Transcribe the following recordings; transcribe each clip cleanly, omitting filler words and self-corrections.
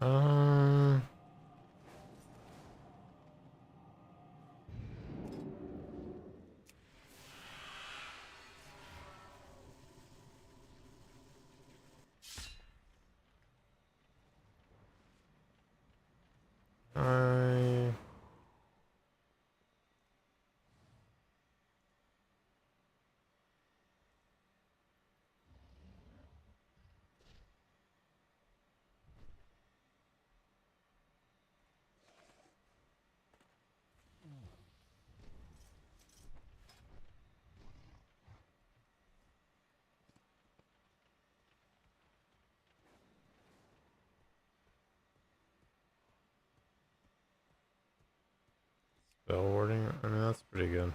Um, I spell warding. I mean, that's pretty good.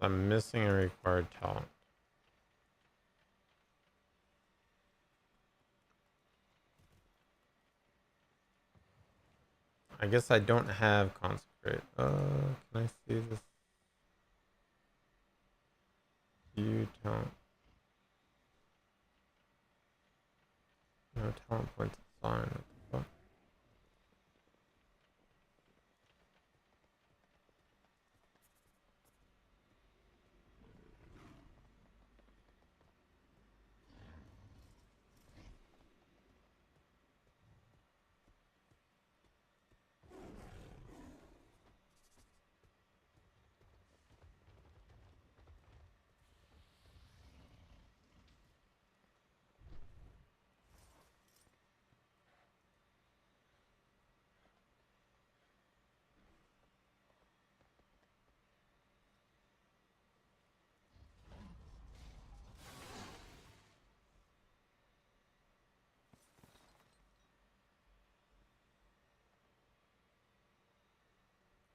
I'm missing a required talent. I guess I don't have consecrate. Can I see this? View talent. No talent points assigned. What the fuck?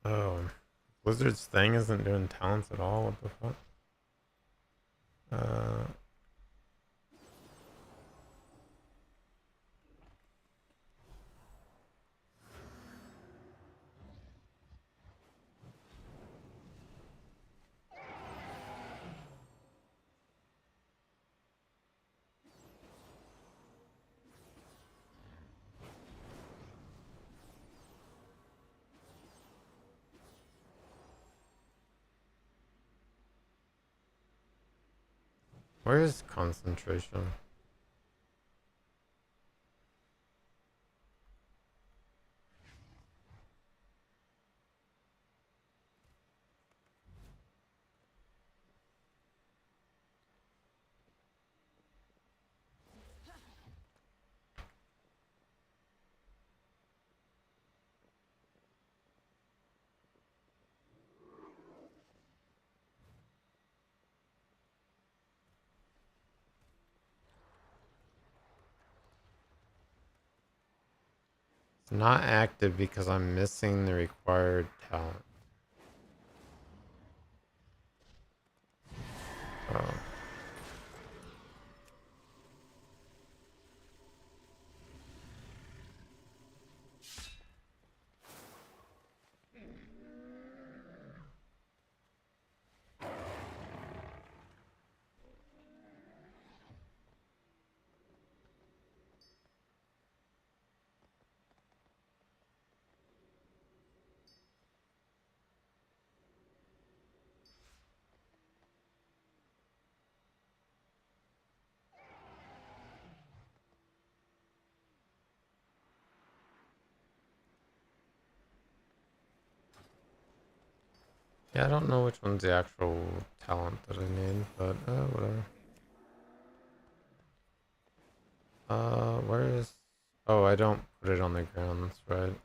Oh, Blizzard's thing isn't doing talents at all. What the fuck? Uh, where is concentration? It's not active because I'm missing the required talent. Oh. Yeah, I don't know which one's the actual talent that I need, but whatever. Where is? Oh, I don't put it on the ground. That's right.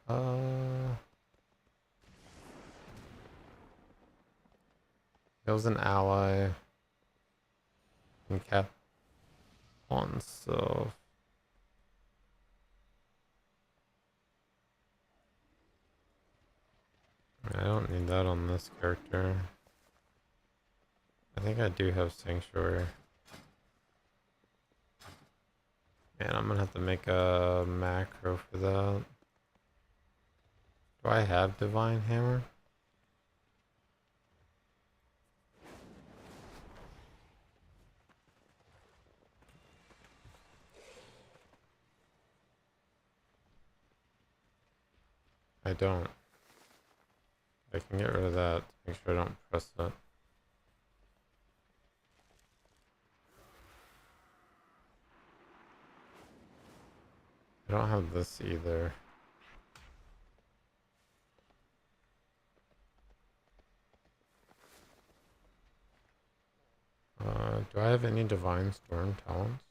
It was an ally and kept on, so I don't need that on this character. I think I do have Sanctuary. Man, I'm gonna have to make a macro for that. Do I have Divine Hammer? I don't. I can get rid of that. Make sure I don't press it. I don't have this either. Do I have any Divine Storm talents?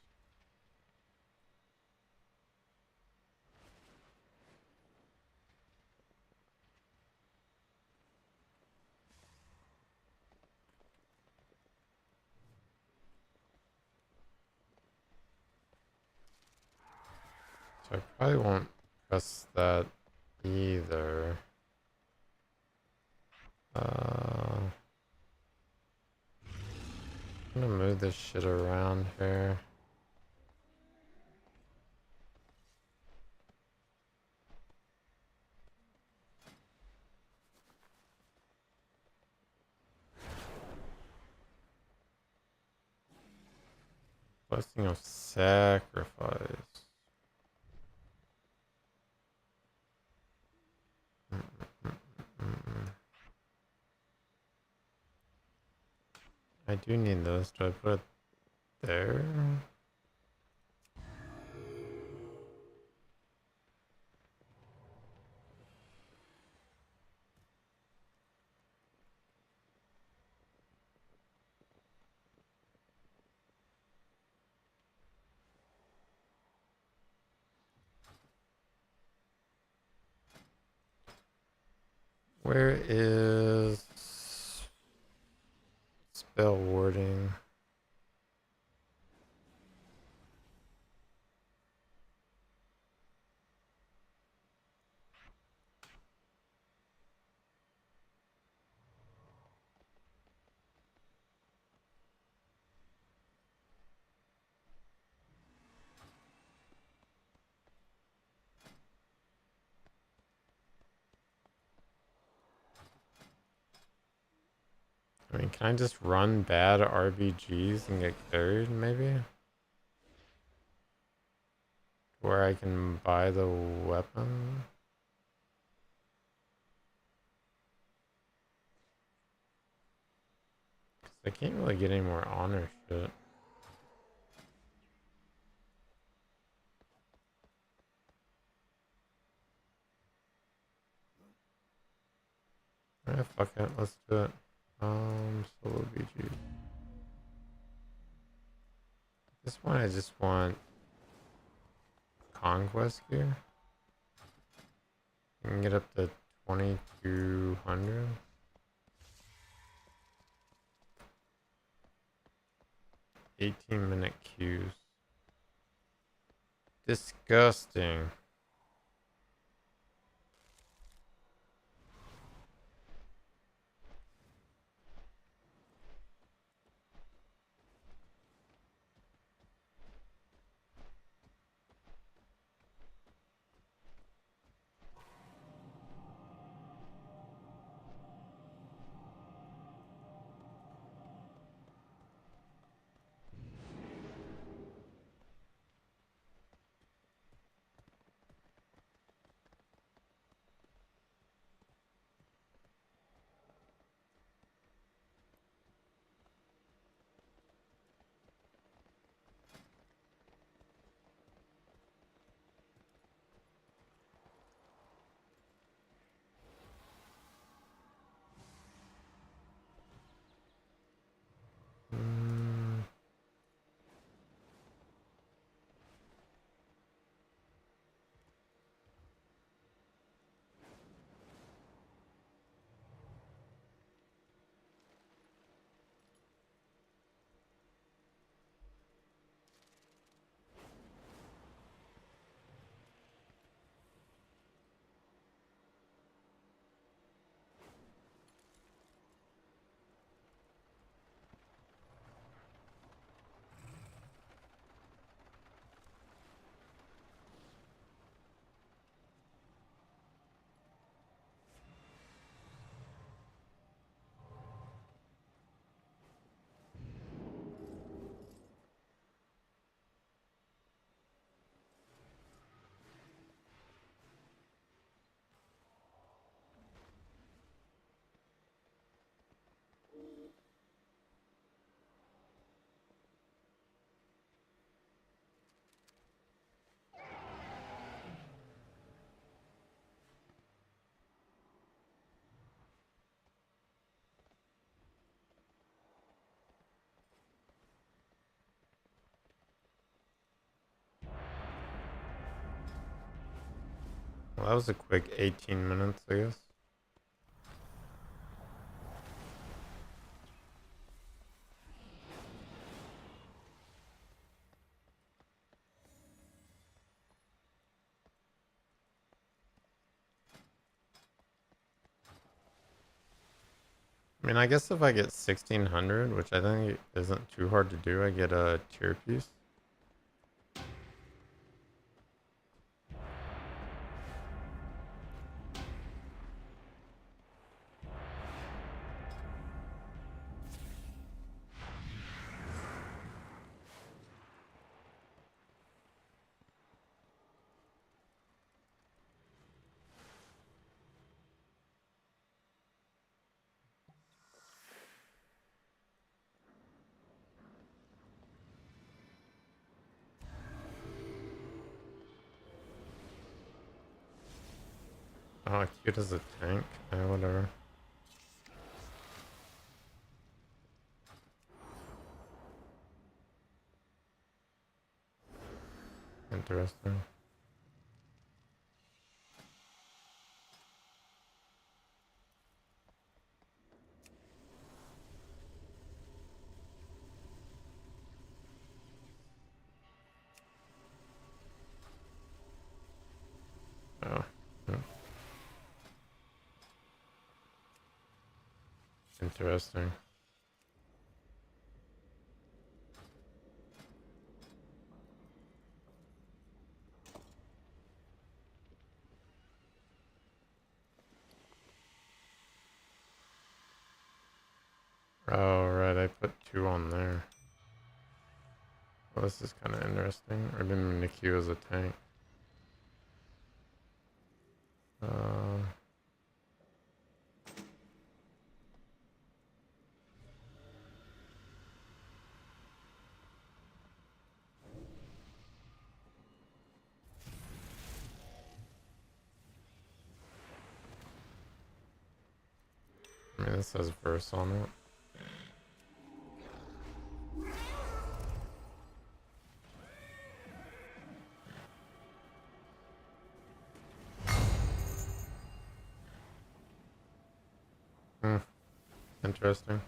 So I probably won't press that either. I'm gonna move this shit around here. Blessing of Sacrifice. Mm-mm. I do need those. Do I put it there? Where is spell warding? I mean, can I just run bad RBGs and get carried, maybe? Where I can buy the weapon? Cause I can't really get any more honor shit. Alright, fuck it, let's do it. Solo BG. This one I just want Conquest gear. You can get up to 2200. 18-minute queues. Disgusting. Well, that was a quick 18 minutes, I guess. I mean, I guess if I get 1600, which I think isn't too hard to do, I get a tier piece. Oh, cute as a tank. Yeah, whatever. Interesting. Oh, yeah. Interesting. Oh, right, I put 2 on there. Well, this is kind of interesting. I didn't mean to queue as a tank. Uh, I mean, this has verse on it. Hmm, interesting.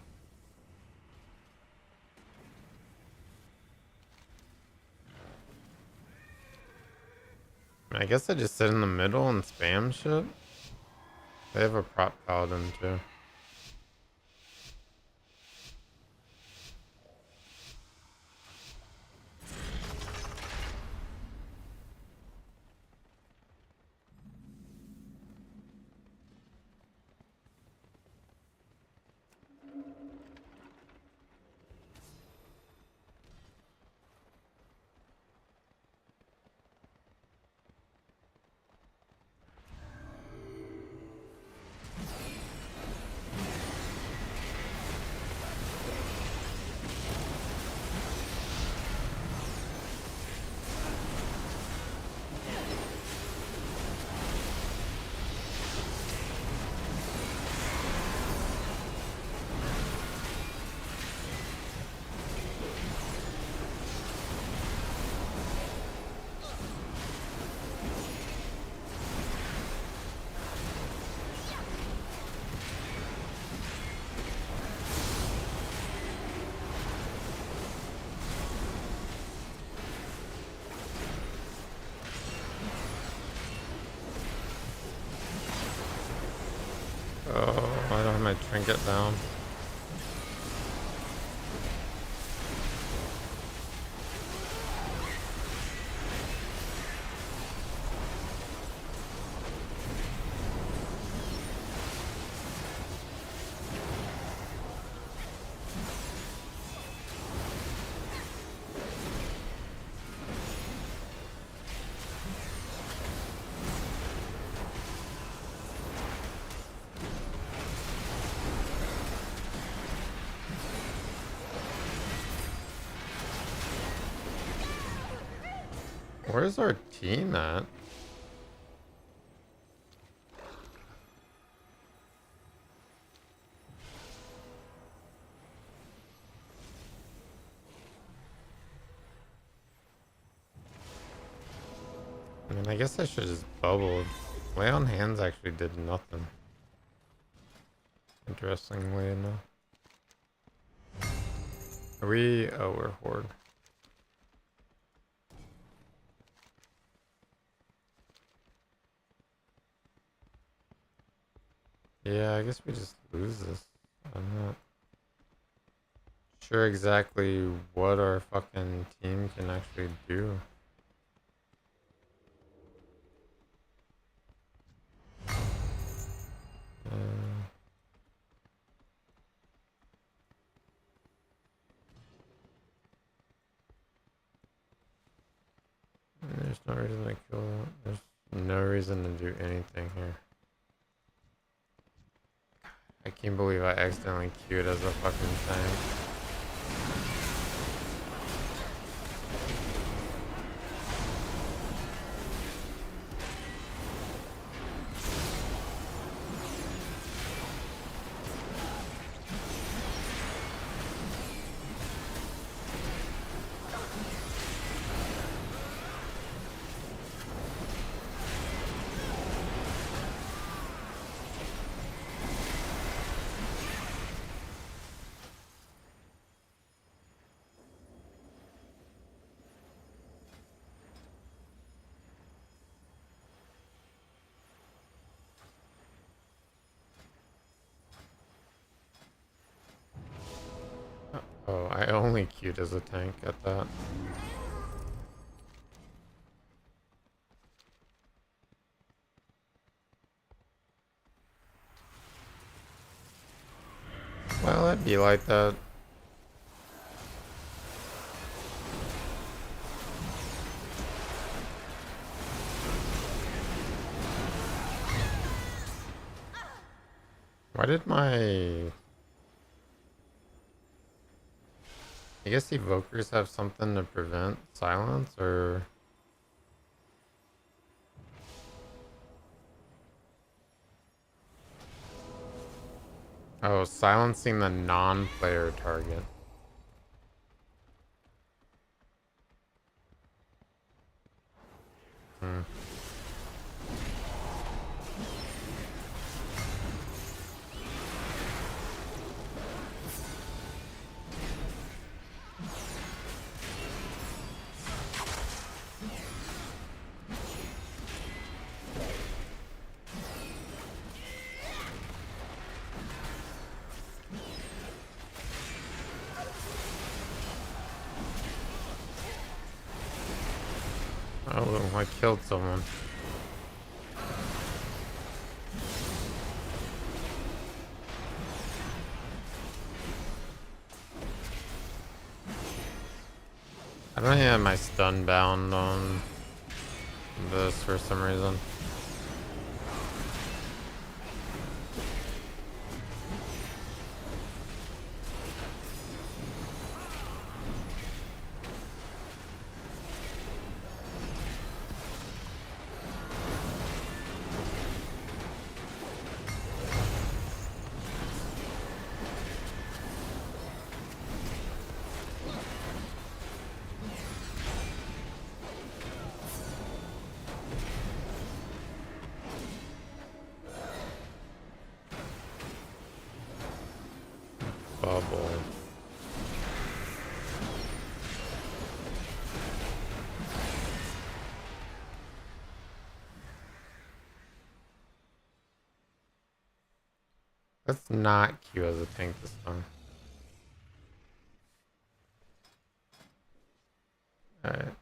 I guess I just sit in the middle and spam shit. They have a prop paladin too. Oh, I don't have my trinket down. Where's our team at? I mean, I guess I should just bubble. Lay on hands actually did nothing. Interestingly enough. Are we... Oh, we're horde. Yeah, I guess we just lose this. I'm not sure exactly what our fucking team can actually do. There's no reason to kill that. There's no reason to do anything here. I can't believe I accidentally queued as a fucking tank. Oh, I only queued as a tank at that. Well, it'd be like that. Why did my... I guess evokers have something to prevent silence, or... Oh, silencing the non-player target. Hmm. Oh, I killed someone. I don't have my stun bound on this for some reason. Bubble. Let's not queue as a tank this time. Alright.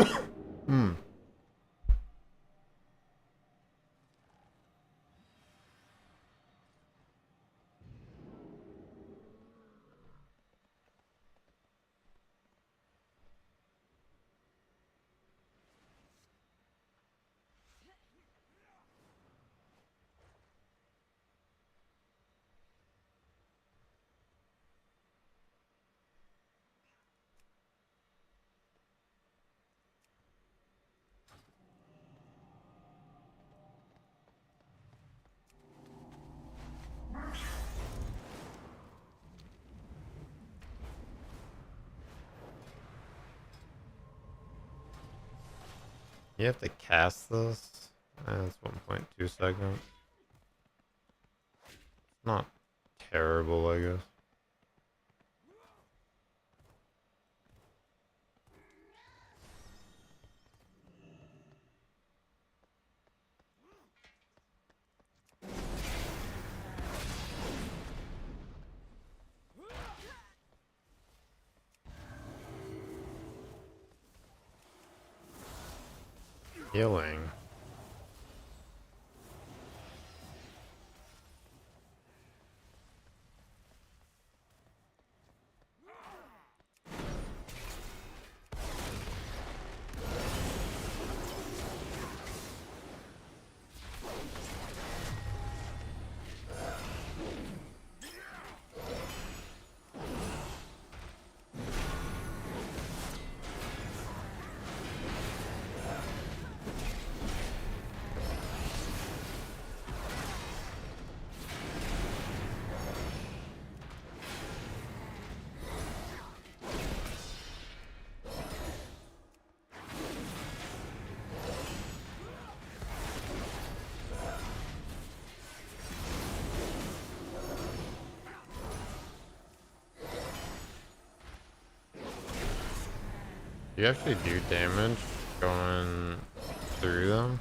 Hmm. You have to cast this? That's 1.2 seconds. Not terrible, I guess. Healing. Do you actually do damage going through them?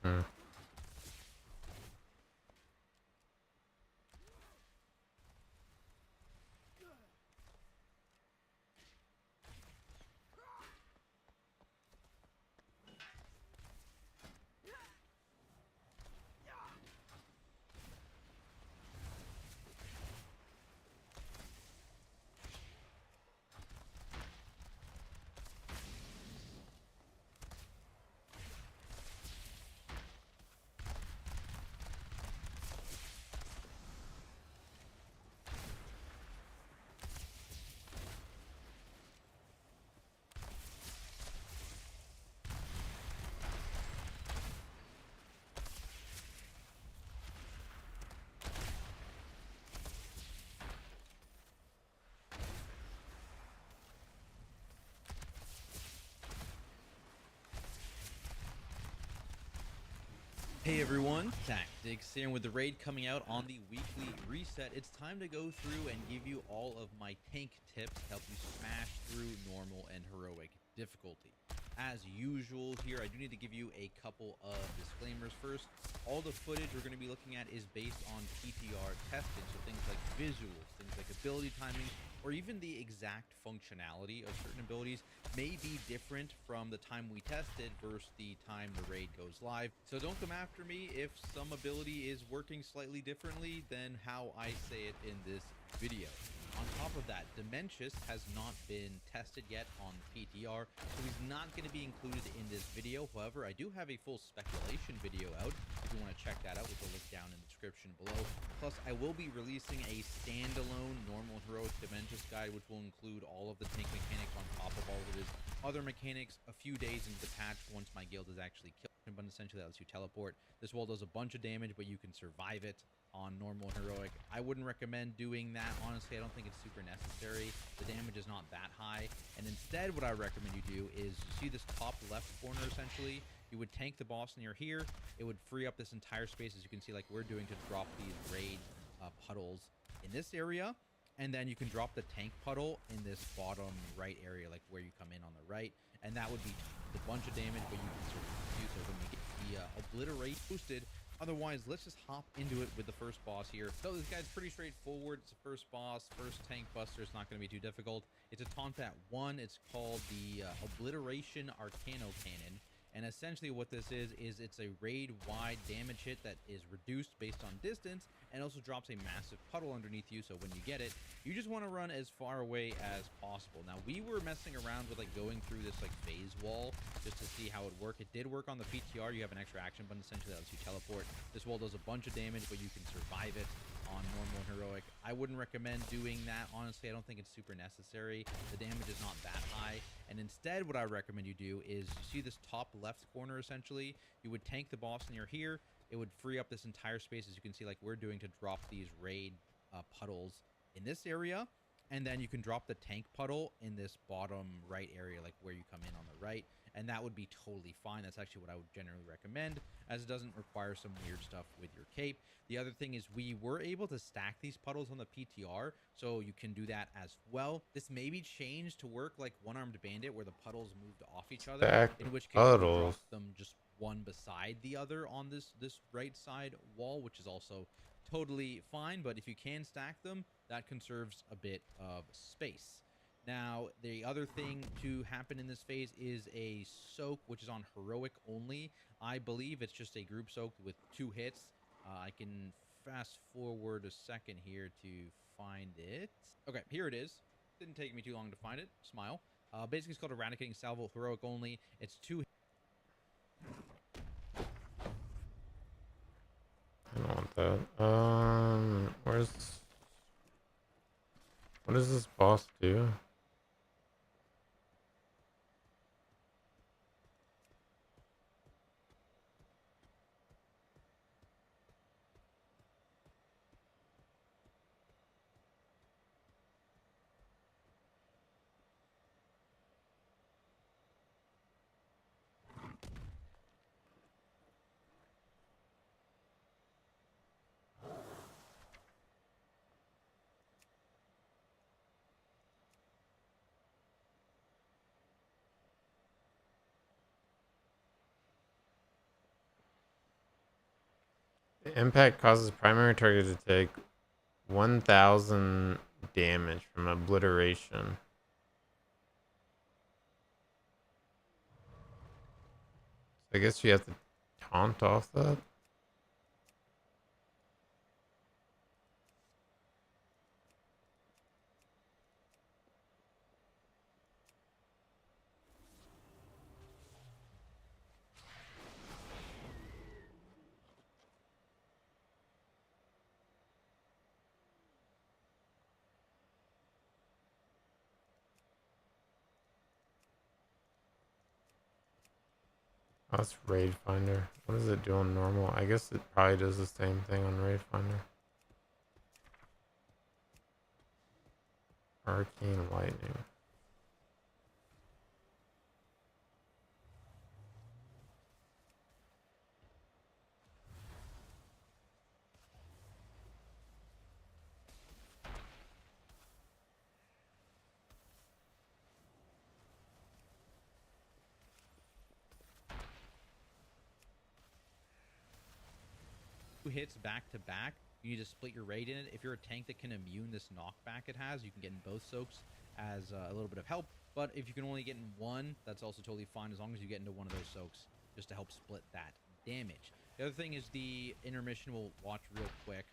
Hmm. Hey everyone, Tactics here, and with the raid coming out on the weekly reset, it's time to go through and give you all of my tank tips to help you smash through normal and heroic difficulty. As usual here, I do need to give you a couple of disclaimers first. All the footage we're going to be looking at is based on PTR testing, so things like visuals, things like ability timing, or even the exact functionality of certain abilities may be different from the time we tested versus the time the raid goes live. So don't come after me if some ability is working slightly differently than how I say it in this video. On top of that, Dementius has not been tested yet on PTR, so he's not going to be included in this video. However, I do have a full speculation video out if you want to check that out, which will link down in the description below. Plus, I will be releasing a standalone normal heroic Dementius guide, which will include all of the tank mechanics on top of all of his other mechanics a few days into the patch once my guild is actually killed. But essentially, that lets you teleport. This wall does a bunch of damage, but you can survive it on normal heroic. I wouldn't recommend doing that. Honestly, I don't think it's super necessary. The damage is not that high. And instead, what I recommend you do is, you see this top left corner, essentially, you would tank the boss near here. It would free up this entire space, as you can see, like we're doing, to drop these raid puddles in this area. And then you can drop the tank puddle in this bottom right area, like where you come in on the right. And that would be a bunch of damage, but you can sort of use it when you get the obliterate boosted. Otherwise, let's just hop into it with the first boss here. So this guy's pretty straightforward. It's the first boss, first tank buster. It's not going to be too difficult. It's a taunt at 1. It's called the Obliteration Arcano Cannon. And essentially what this is it's a raid-wide damage hit that is reduced based on distance, and also drops a massive puddle underneath you. So when you get it, you just want to run as far away as possible. Now, we were messing around with like going through this like phase wall just to see how it worked. It did work on the PTR. You have an extra action button, essentially, that lets you teleport. This wall does a bunch of damage, but you can survive it on normal and heroic. I wouldn't recommend doing that. Honestly, I don't think it's super necessary. The damage is not that high. And instead, what I recommend you do is, you see this top left corner, essentially, you would tank the boss near here. It would free up this entire space, as you can see, like we're doing, to drop these raid puddles in this area. And then you can drop the tank puddle in this bottom right area, like where you come in on the right. And that would be totally fine. That's actually what I would generally recommend, as it doesn't require some weird stuff with your cape. The other thing is, we were able to stack these puddles on the PTR, so you can do that as well. This may be changed to work like One-Armed Bandit, where the puddles moved off each other, Stack in which case you puddles. drop them just one beside the other on this right side wall, which is also totally fine. But if you can stack them, that conserves a bit of space. Now, the other thing to happen in this phase is a soak, which is on heroic only. I believe it's just a group soak with 2 hits. I can fast forward a second here to find it. Okay, here it is. Didn't take me too long to find it. Smile. Basically, it's called Eradicating Salvo, heroic only. It's 2 hits. I don't want that. Where's... What does this boss do? The impact causes primary target to take 1,000 damage from obliteration. I guess you have to taunt off that. Oh, that's Raid Finder. What does it do on normal? I guess it probably does the same thing on Raid Finder. Arcane Lightning. hits back to back, you need to split your raid in it. If you're a tank that can immune this knockback it has, you can get in both soaks as a little bit of help. But if you can only get in one, that's also totally fine as long as you get into one of those soaks just to help split that damage. The other thing is the intermission will watch real quick.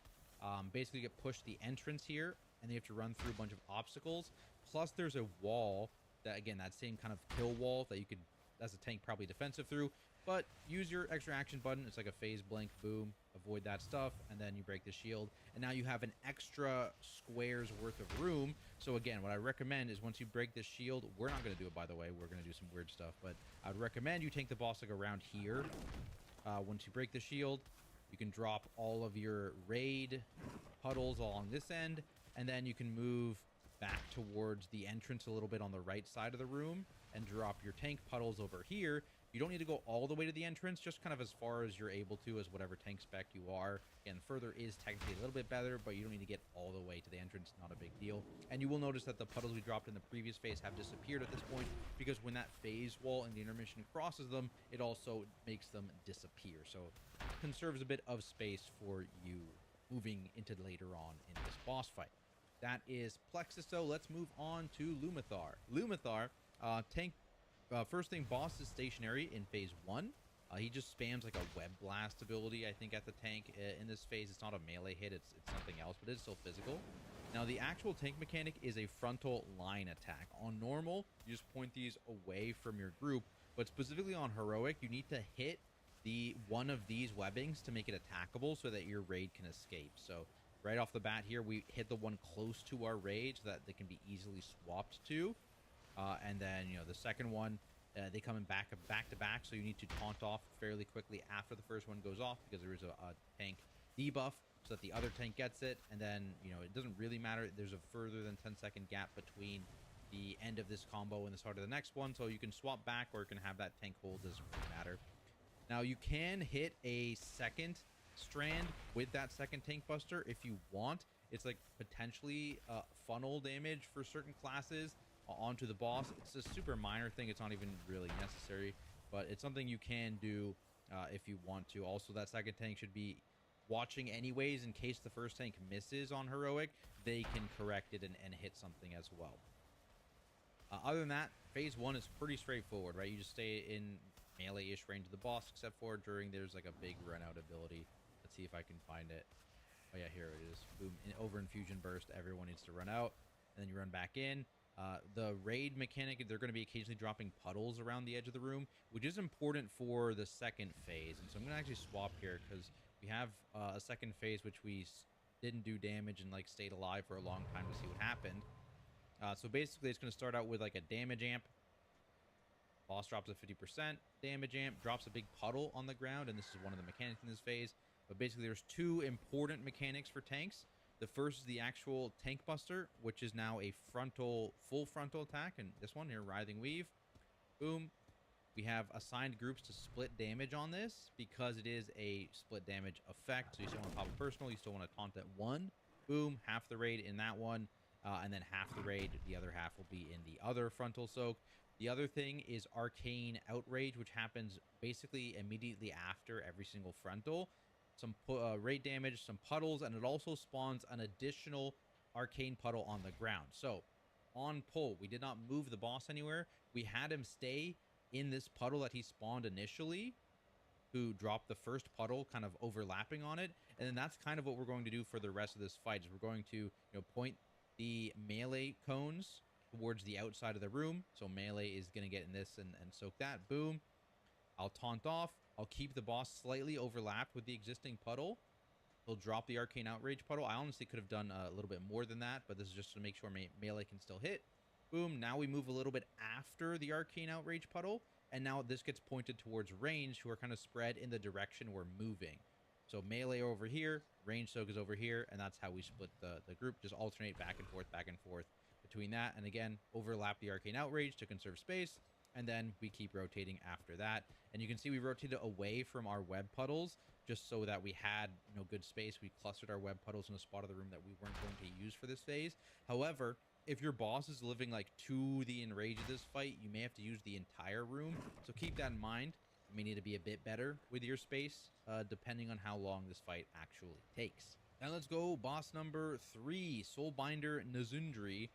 Basically, you get pushed the entrance here, and then you have to run through a bunch of obstacles. Plus, there's a wall that, again, that same kind of kill wall that you could, as a tank, probably defensive through. But use your extra action button. It's like a phase blink, boom, avoid that stuff, and then you break the shield. And now you have an extra square's worth of room. So again, what I recommend is once you break this shield, we're not going to do it, by the way. We're going to do some weird stuff. But I'd recommend you tank the boss like around here. Once you break the shield, you can drop all of your raid puddles along this end. And then you can move back towards the entrance a little bit on the right side of the room and drop your tank puddles over here. You don't need to go all the way to the entrance, just kind of as far as you're able to, as whatever tank spec you are. Again, further is technically a little bit better, but you don't need to get all the way to the entrance. Not a big deal. And you will notice that the puddles we dropped in the previous phase have disappeared at this point, because when that phase wall in the intermission crosses them, it also makes them disappear. So conserves a bit of space for you moving into later on in this boss fight. That is Plexus. So let's move on to Lumathar. Lumathar, tank. First thing, boss is stationary in phase 1. He just spams like a web blast ability, I think, at the tank. In this phase, it's not a melee hit, it's something else, but it's still physical. Now, the actual tank mechanic is a frontal line attack. On normal, you just point these away from your group, but specifically on heroic, you need to hit the one of these webbings to make it attackable so that your raid can escape. So right off the bat here, we hit the one close to our raid so that they can be easily swapped to. And then, you know, the second one, they come in back to back, so you need to taunt off fairly quickly after the first one goes off, because there is a tank debuff so that the other tank gets it. And then, you know, it doesn't really matter. There's a further than 10-second gap between the end of this combo and the start of the next one, so you can swap back or you can have that tank hold. Doesn't really matter. Now, you can hit a second strand with that second tank buster if you want. It's like potentially funnel damage for certain classes onto the boss. It's a super minor thing. It's not even really necessary, but it's something you can do if you want to. Also, that second tank should be watching anyways in case the first tank misses on heroic. They can correct it and hit something as well. Other than that, phase 1 is pretty straightforward, right? You just stay in melee-ish range of the boss, except for during there's like a big run out ability. Let's see if I can find it. Oh yeah, here it is. Boom. Over infusion burst, everyone needs to run out, and then you run back in. The raid mechanic, they're going to be occasionally dropping puddles around the edge of the room, which is important for the second phase. And so I'm going to actually swap here, because we have a second phase which we didn't do damage and like stayed alive for a long time to see what happened. So basically it's going to start out with like a damage amp. Boss drops a 50% damage amp, drops a big puddle on the ground, and this is one of the mechanics in this phase. But basically there's two important mechanics for tanks. The first is the actual tank buster, which is now a full frontal attack. And this one here, Writhing Weave. Boom. We have assigned groups to split damage on this because it is a split damage effect. So you still want to pop a personal, you still want to taunt at one. Boom, half the raid in that one. And then half the raid, the other half will be in the other frontal soak. The other thing is Arcane Outrage, which happens basically immediately after every single frontal. Some raid damage, some puddles, and it also spawns an additional arcane puddle on the ground. So on pull, we did not move the boss anywhere. We had him stay in this puddle that he spawned initially, who dropped the first puddle kind of overlapping on it. And then that's kind of what we're going to do for the rest of this fight, is we're going to, you know, point the melee cones towards the outside of the room. So melee is going to get in this and soak that. Boom. I'll taunt off. I'll keep the boss slightly overlapped with the existing puddle. He'll drop the Arcane Outrage puddle. I honestly could have done a little bit more than that, but this is just to make sure melee can still hit. Boom. Now we move a little bit after the Arcane Outrage puddle, and now this gets pointed towards range, who are kind of spread in the direction we're moving. So melee over here, range soak is over here, and that's how we split the group. Just alternate back and forth between that. And again, overlap the Arcane Outrage to conserve space. And then we keep rotating after that. And you can see we rotated away from our web puddles just so that we had, you know, good space. We clustered our web puddles in a spot of the room that we weren't going to use for this phase. However, if your boss is living like to the enrage of this fight, you may have to use the entire room. So keep that in mind. You may need to be a bit better with your space, depending on how long this fight actually takes. Now let's go boss number 3, Soulbinder Nazundri,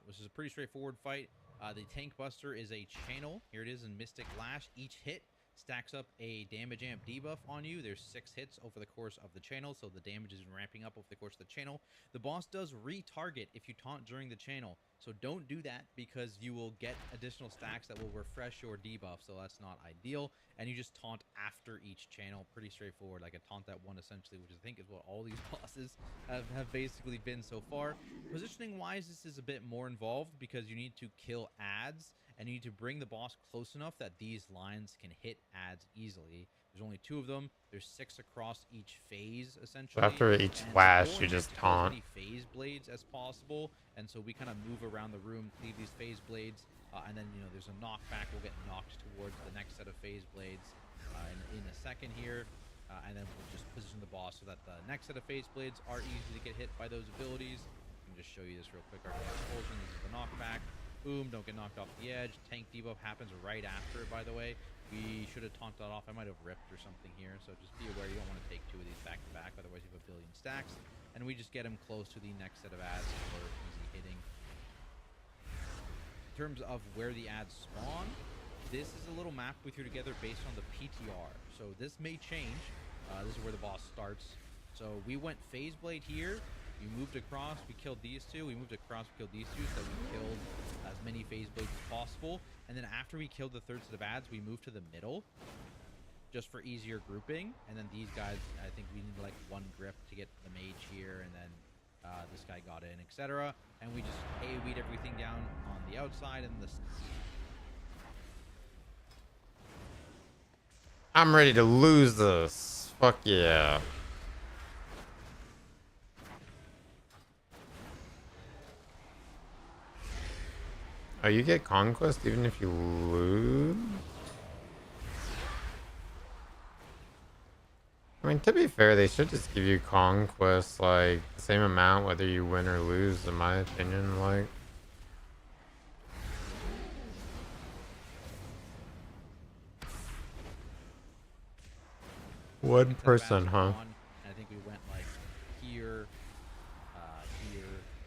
which is a pretty straightforward fight. The Tank Buster is a channel. Here it is in Mystic Lash. Each hit stacks up a damage amp debuff on you. There's 6 hits over the course of the channel, so the damage is ramping up over the course of the channel. The boss does retarget if you taunt during the channel, so don't do that because you will get additional stacks that will refresh your debuff, so that's not ideal. And you just taunt after each channel. Pretty straightforward, like a taunt that one essentially, which I think is what all these bosses have basically been so far. Positioning wise, this is a bit more involved because you need to kill ads and you need to bring the boss close enough that these lines can hit ads easily. There's only 2 of them. There's 6 across each phase, So essentially. after each And the flash, goal you in here is just to kill as taunt. many phase blades as possible. And so we kind of move around the room, cleave these phase blades, and then, there's a knockback. We'll get knocked towards the next set of phase blades in a second here. And then we'll just position the boss so that the next set of phase blades are easy to get hit by those abilities. I can just show you this real quick. Our expulsion. This is the knockback. Boom, don't get knocked off the edge. Tank debuff happens right after it, by the way. We should have taunted that off. I might have ripped or something here, so just be aware you don't want to take 2 of these back to back, otherwise you have a billion stacks. And we just get him close to the next set of ads for easy hitting. In terms of where the ads spawn, this is a little map we threw together based on the PTR. So this may change. This is where the boss starts. So we went phase blade here. We moved across, we killed these 2. We moved across, we killed these 2, so we killed as many phase blades as possible. And then after we killed the 3rd set of ads, we moved to the middle just for easier grouping. And then these guys, I think we need like 1 grip to get the mage here, and then this guy got in, etc. And we just AoE'd everything down on the outside and the... I'm ready to lose this. Fuck yeah. Oh, you get conquest even if you lose? I mean, to be fair, they should just give you conquest, like, the same amount whether you win or lose, in my opinion, like. One person, huh? And I think we went like here,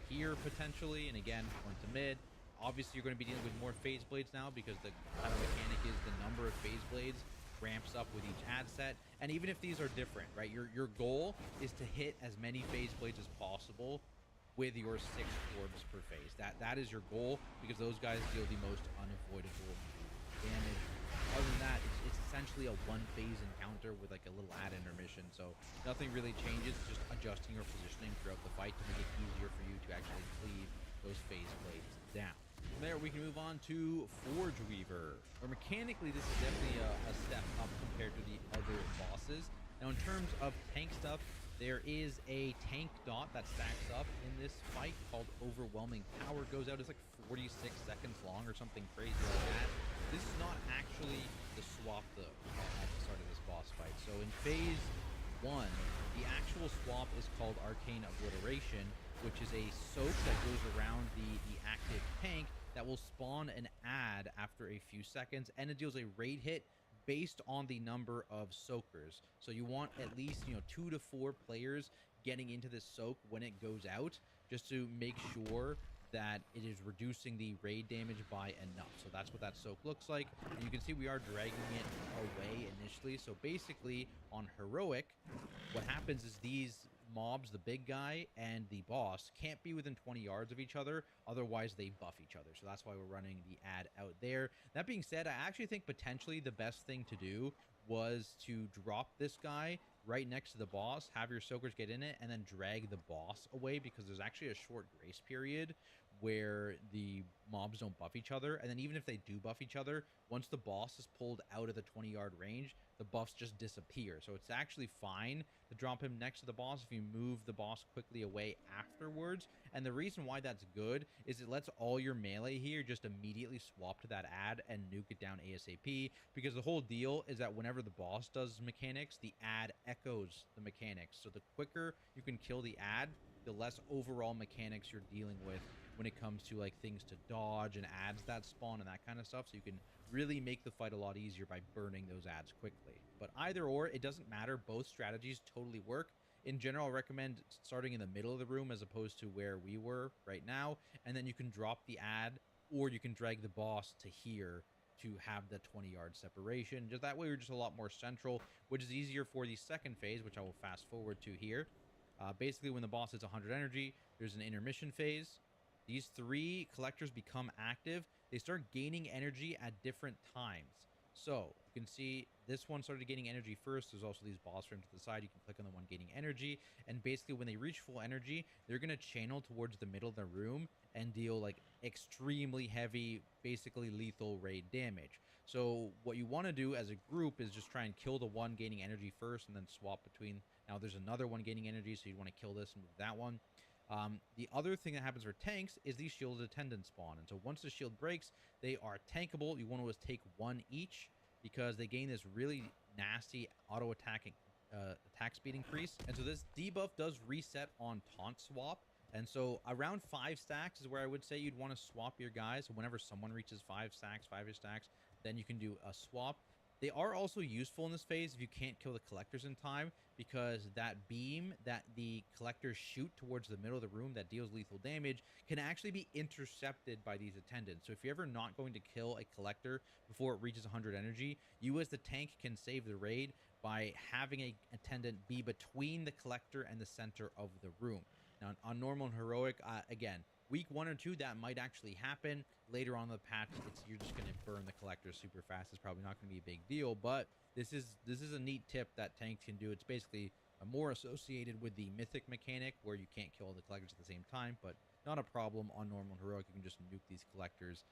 here potentially, and again went to mid. Obviously, you're going to be dealing with more phase blades now because the kind of mechanic is the number of phase blades ramps up with each ad set. And even if these are different, right, your goal is to hit as many phase blades as possible with your 6 orbs per phase. That is your goal because those guys deal the most unavoidable damage. Other than that, it's essentially a 1-phase encounter with like a little ad intermission, so nothing really changes. It's just adjusting your positioning throughout the fight to make it easier for you to actually cleave those phase blades down. From there, we can move on to Forge Weaver, where mechanically this is definitely a step up compared to the other bosses. Now, in terms of tank stuff, there is a tank dot that stacks up in this fight called Overwhelming Power. Goes out, it's like 46 seconds long or something crazy like that. This is not actually the swap, though, at the start of this boss fight. So in phase 1, the actual swap is called Arcane Obliteration, which is a soak that goes around the active tank that will spawn an ad after a few seconds, and it deals a raid hit based on the number of soakers. So you want at least 2 to 4 players getting into this soak when it goes out, just to make sure that it is reducing the raid damage by enough. So that's what that soak looks like. And you can see we are dragging it away initially. So basically on heroic, what happens is these mobs, the big guy and the boss, can't be within 20 yards of each other, otherwise they buff each other. So that's why we're running the ad out there. That being said, I actually think potentially the best thing to do was to drop this guy right next to the boss, have your soakers get in it, and then drag the boss away, because there's actually a short grace period where the mobs don't buff each other. And then even if they do buff each other, once the boss is pulled out of the 20-yard range, the buffs just disappear. So it's actually fine to drop him next to the boss if you move the boss quickly away afterwards. And the reason why that's good is it lets all your melee here just immediately swap to that ad and nuke it down ASAP, because the whole deal is that whenever the boss does mechanics, the ad echoes the mechanics. So the quicker you can kill the ad, the less overall mechanics you're dealing with when it comes to like things to dodge and ads that spawn and that kind of stuff. So you can really make the fight a lot easier by burning those ads quickly. But either or, it doesn't matter. Both strategies totally work. In general, I recommend starting in the middle of the room as opposed to where we were right now, and then you can drop the ad or you can drag the boss to here to have the 20-yard separation. Just that way, we're just a lot more central, which is easier for the second phase, which I will fast forward to here. Basically, when the boss hits 100 energy, there's an intermission phase. These 3 collectors become active. They start gaining energy at different times. So you can see this one started gaining energy first. There's also these boss frames to the side. You can click on the one gaining energy. And basically, when they reach full energy, they're going to channel towards the middle of the room and deal like extremely heavy, basically lethal raid damage. So what you want to do as a group is just try and kill the one gaining energy first and then swap between. Now there's another one gaining energy, so you'd want to kill this and move that one. The other thing that happens for tanks is these shielded attendants spawn. And so once the shield breaks, they are tankable. You want to take 1 each because they gain this really nasty auto attacking attack speed increase. And so this debuff does reset on taunt swap. And so around 5 stacks is where I would say you'd want to swap your guys. So whenever someone reaches 5 stacks, 5-ish stacks, then you can do a swap. They are also useful in this phase if you can't kill the collectors in time, because that beam that the collectors shoot towards the middle of the room that deals lethal damage can actually be intercepted by these attendants. So if you're ever not going to kill a collector before it reaches 100 energy, you as the tank can save the raid by having a attendant be between the collector and the center of the room. Now, on normal and heroic, again, week 1 or 2, that might actually happen. Later on in the patch, you're just going to burn the collector super fast. It's probably not going to be a big deal, but this is a neat tip that tanks can do. It's basically more associated with the mythic mechanic where you can't kill all the collectors at the same time, but not a problem on normal and heroic. You can just nuke these collectors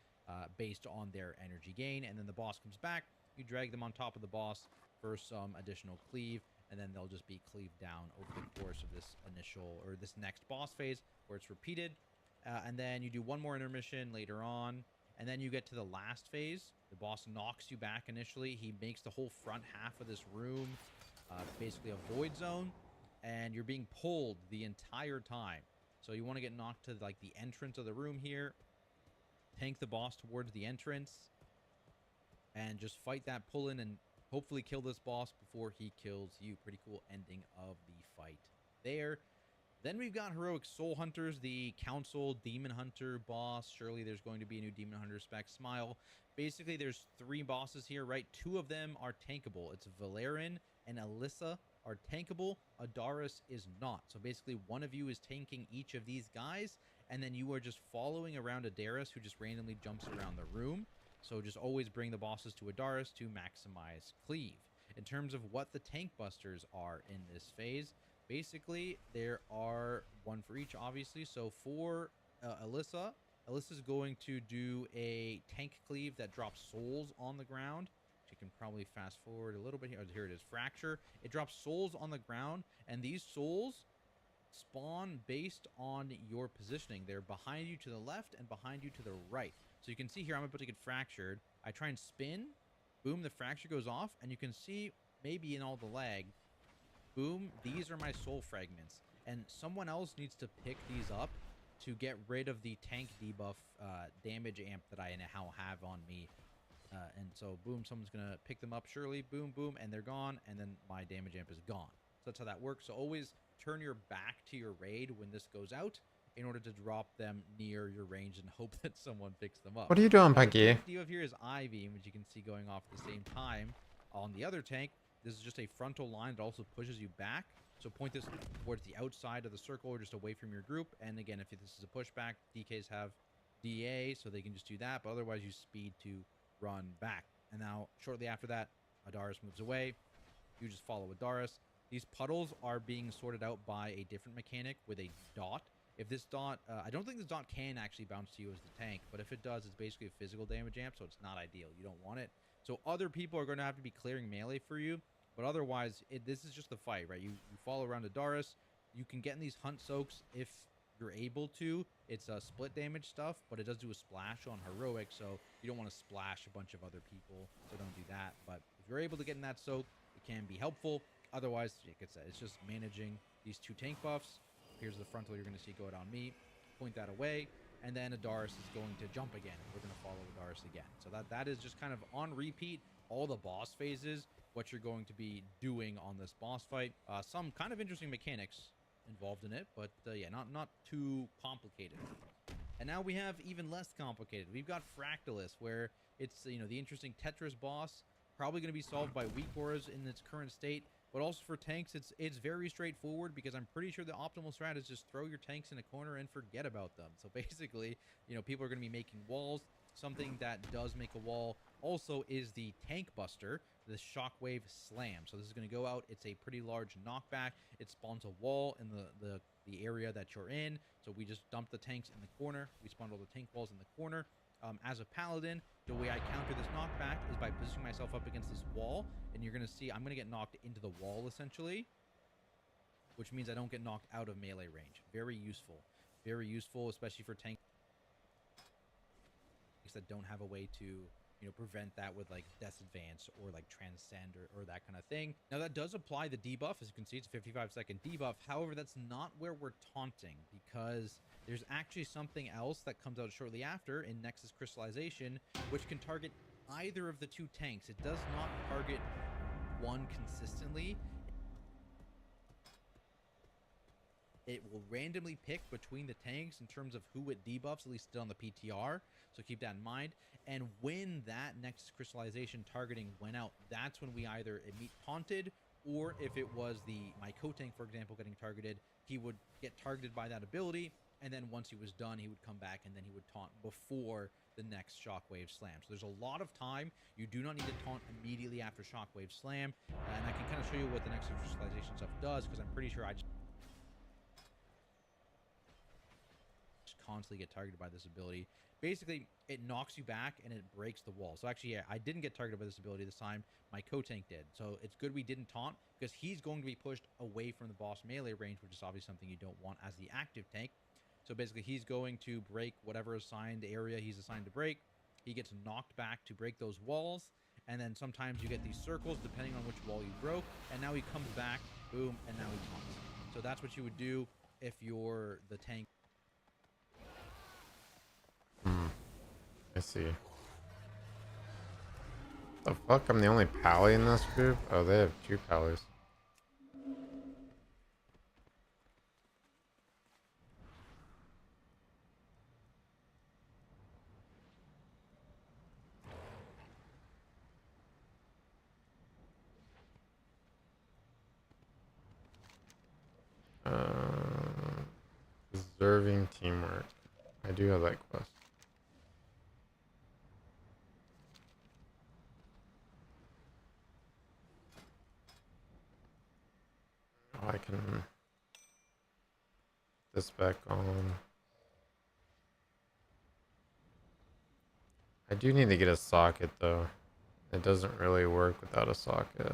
based on their energy gain, and then the boss comes back. You drag them on top of the boss for some additional cleave, and then they'll just be cleaved down over the course of this initial or this next boss phase where it's repeated. And then you do one more intermission later on, and then you get to the last phase. The boss knocks you back initially. He makes the whole front half of this room basically a void zone, and you're being pulled the entire time. So you want to get knocked to like the entrance of the room here, tank the boss towards the entrance, and just fight that pull in and hopefully kill this boss before he kills you. Pretty cool ending of the fight there. Then we've got Heroic Soul Hunters, the Council Demon Hunter boss. Surely there's going to be a new Demon Hunter spec. Smile. Basically, there's 3 bosses here, right? 2 of them are tankable. It's Valerin and Alyssa are tankable. Adaris is not. So basically, one of you is tanking each of these guys, and then you are just following around Adaris, who just randomly jumps around the room. So just always bring the bosses to Adaris to maximize cleave. In terms of what the tank busters are in this phase, basically there are 1 for each, obviously. So for Alyssa's going to do a tank cleave that drops souls on the ground. You can probably fast forward a little bit here. Here it is, Fracture. It drops souls on the ground, and these souls spawn based on your positioning. They're behind you to the left and behind you to the right. So you can see here, I'm about to get fractured. I try and spin. Boom, the fracture goes off, and you can see maybe in all the lag, boom, these are my soul fragments. And someone else needs to pick these up to get rid of the tank debuff damage amp that I now have on me. And so, boom, someone's going to pick them up, surely. Boom, boom, and they're gone. And then my damage amp is gone. So that's how that works. So always turn your back to your raid when this goes out in order to drop them near your range and hope that someone picks them up. What are you doing, Now, the Punky? tank debuff here is Ivy, which you can see going off at the same time on the other tank. This is just a frontal line that also pushes you back. So point this towards the outside of the circle or just away from your group. And again, if this is a pushback, DKs have DA, so they can just do that. But otherwise, use speed to run back. And now, shortly after that, Adaris moves away. You just follow Adaris. These puddles are being sorted out by a different mechanic with a dot. If this dot, I don't think this dot can actually bounce to you as the tank, but if it does, it's basically a physical damage amp, so it's not ideal. You don't want it. So other people are going to have to be clearing melee for you. But otherwise, this is just the fight, right? You follow around Adaris. You can get in these hunt soaks if you're able to. It's split damage stuff, but it does do a splash on heroic, so you don't want to splash a bunch of other people, so don't do that. But if you're able to get in that soak, it can be helpful. Otherwise, like I said, it's just managing these 2 tank buffs. Here's the frontal you're going to see go out on me. Point that away. and then Adaris is going to jump again. We're going to follow Adaris again. So that is just kind of on repeat, all the boss phases, what you're going to be doing on this boss fight. Some kind of interesting mechanics involved in it, but yeah, not too complicated. And now we have even less complicated. We've got Fractalus, where it's, the interesting Tetris boss, probably going to be solved by weak auras in its current state. But also for tanks, it's very straightforward, because I'm pretty sure the optimal strat is just throw your tanks in a corner and forget about them. So basically, people are going to be making walls. Something that does make a wall also is the Tank Buster, the Shockwave Slam. So this is going to go out. It's a pretty large knockback. It spawns a wall in the area that you're in. So we just dump the tanks in the corner. We spawned all the tank walls in the corner. As a paladin, the way I counter this knockback is by positioning myself up against this wall, and you're going to see I'm going to get knocked into the wall, essentially, which means I don't get knocked out of melee range. Very useful, especially for tanks that don't have a way to prevent that with like Death's Advance or like Transcend or that kind of thing. Now that does apply the debuff. As you can see, it's a 55-second debuff. However, that's not where we're taunting, because there's actually something else that comes out shortly after in Nexus Crystallization, which can target either of the two tanks. It does not target one consistently. It will randomly pick between the tanks in terms of who it debuffs, at least still on the PTR. So keep that in mind. And when that Nexus Crystallization targeting went out, that's when we either meet taunted, or if it was my co-tank, for example, getting targeted, he would get targeted by that ability. And then once he was done, he would come back and then he would taunt before the next Shockwave Slam. So there's a lot of time. You do not need to taunt immediately after Shockwave Slam. And I can kind of show you what the Nexus Crystallization stuff does, because I'm pretty sure I just constantly get targeted by this ability. Basically, it knocks you back and it breaks the wall. So actually, yeah, I didn't get targeted by this ability this time. My co-tank did. So it's good we didn't taunt, because he's going to be pushed away from the boss melee range, which is obviously something you don't want as the active tank. So basically, he's going to break whatever assigned area he's assigned to break. He gets knocked back to break those walls. And then sometimes you get these circles depending on which wall you broke. And now he comes back, boom, and now he taunts. So that's what you would do if you're the tank. I see. The fuck? I'm the only pally in this group? Oh, they have 2 pallies. Preserving teamwork. I do have that quest. Oh, I can put this back on. I do need to get a socket though. It doesn't really work without a socket.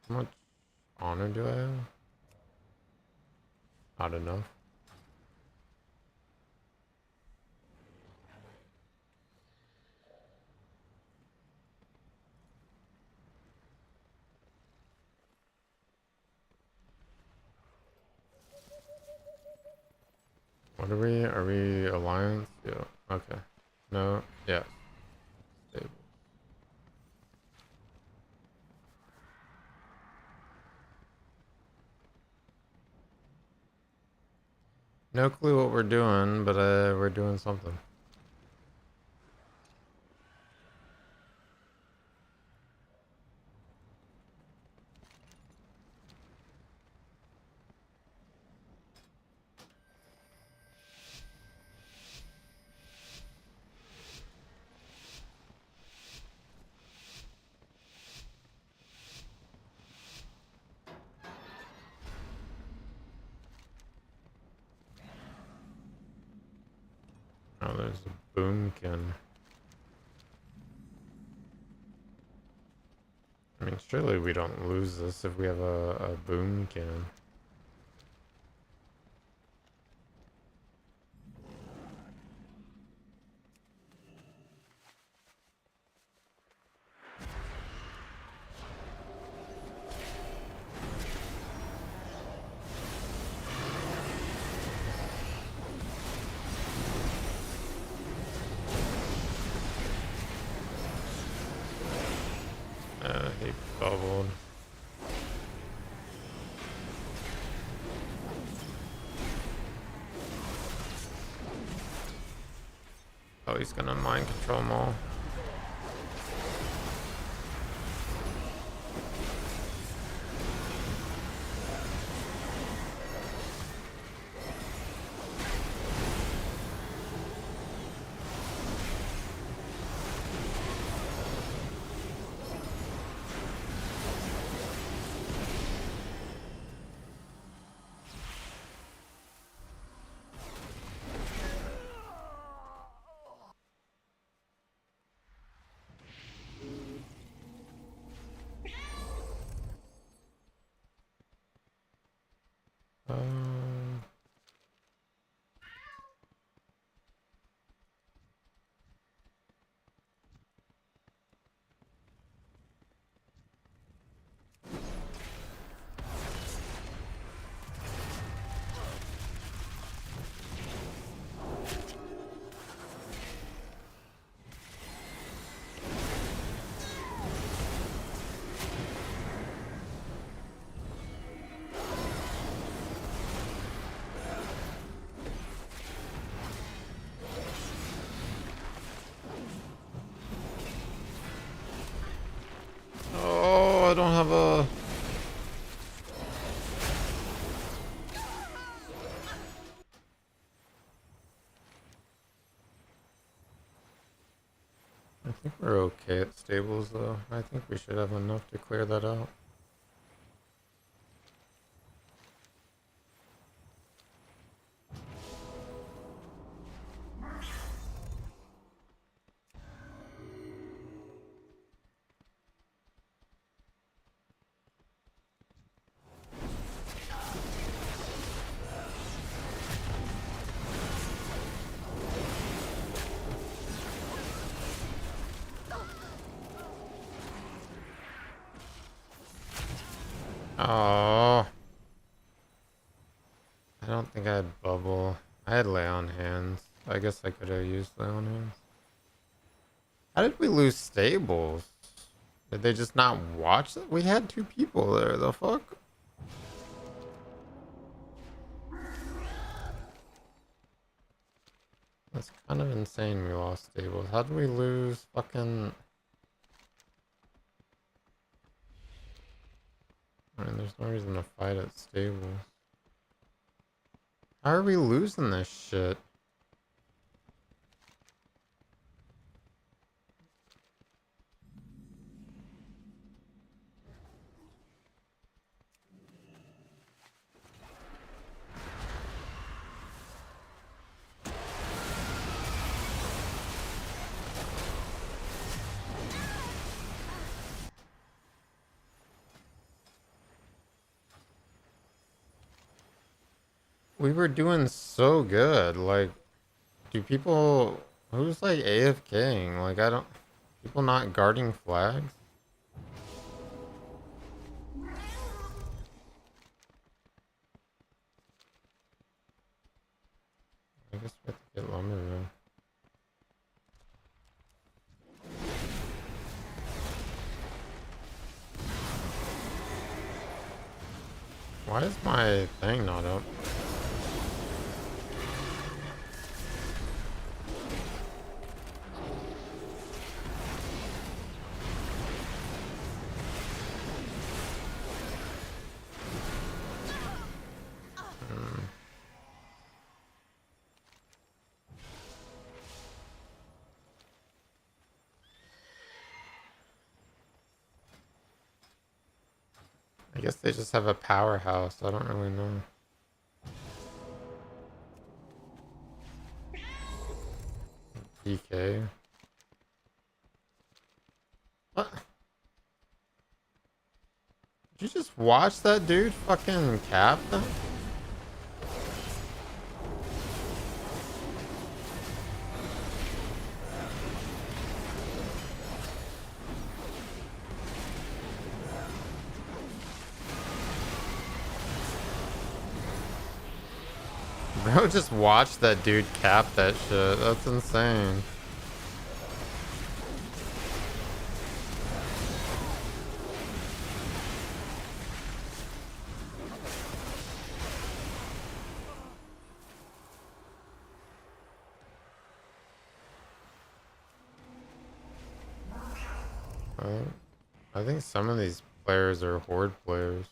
How much honor do I have? Not enough. What are we? Are we alliance? Yeah. Okay. No. Yeah. Stable. No clue what we're doing, but we're doing something. Oh, there's a boomkin. I mean, surely we don't lose this if we have a boomkin. Doubled. Oh, he's gonna mind control them all. Um, oh, I don't have a. I think we're okay at stables though. I think we should have enough to clear that out. Oh, I don't think I had bubble. I had lay on hands. I guess I could have used lay on hands. How did we lose stables? Did they just not watch it? We had two people there. The fuck? That's kind of insane we lost stables. How did we lose fucking... I mean, there's no reason to fight at stables. How are we losing this shit? We were doing so good. Like, do people... Who's like AFKing? Like, I don't... People not guarding flags? I guess we have to get lumber then. Why is my thing not up? Hmm. I guess they just have a powerhouse. I don't really know. DK. What? Did you just watch that dude fucking cap them? Bro, just watch that dude cap that shit. That's insane. Uh, I think some of these players are horde players.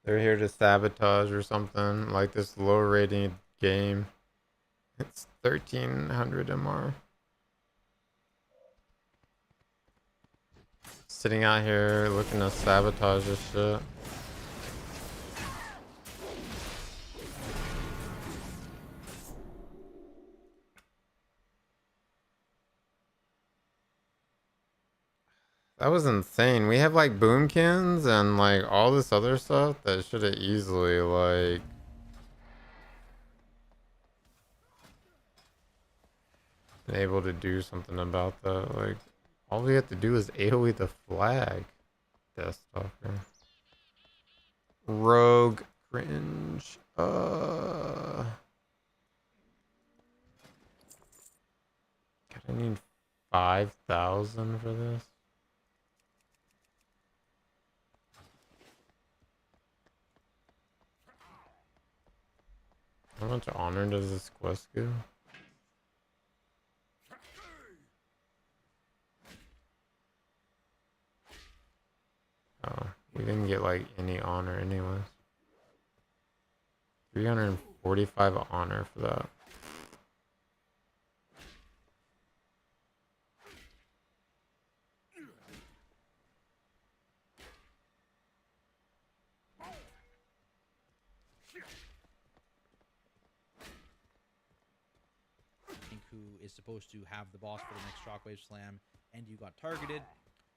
They're here to sabotage or something, like this low rating game. It's 1300 MR. Sitting out here looking to sabotage this shit. That was insane. We have like boomkins and like all this other stuff that should have easily like been able to do something about that. Like all we have to do is AoE the flag. Death Stalker. Rogue cringe. God, I need 5,000 for this. How much honor does this quest give? Oh, we didn't get like any honor anyways. 345 honor for that. Who is supposed to have the boss for the next Shockwave Slam, and you got targeted.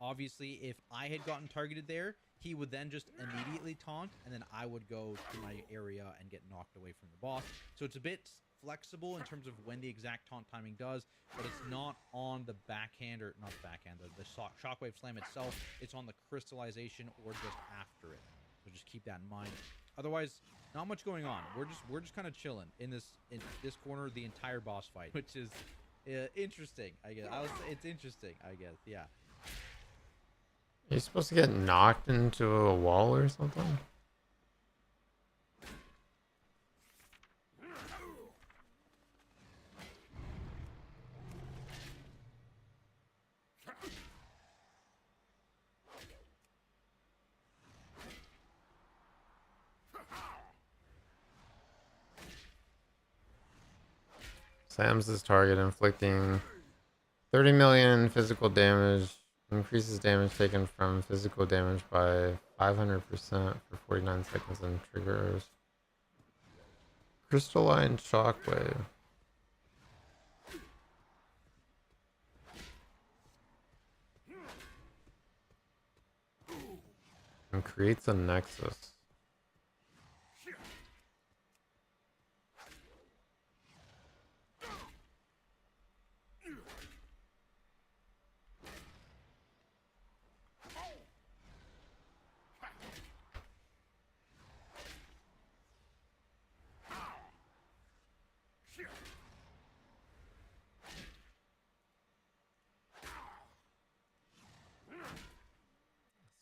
Obviously, if I had gotten targeted there, he would then just immediately taunt, and then I would go to my area and get knocked away from the boss. So it's a bit flexible in terms of when the exact taunt timing does, but it's not on the backhand, or not the backhand, the Shockwave Slam itself. It's on the crystallization or just after it. So just keep that in mind. Otherwise, not much going on. We're just kind of chilling in this corner the entire boss fight, which is interesting. I guess it's interesting. I guess, yeah. Are you supposed to get knocked into a wall or something? Sam's his target, inflicting 30 million physical damage. Increases damage taken from physical damage by 500% for 49 seconds and triggers crystalline shockwave. And creates a nexus.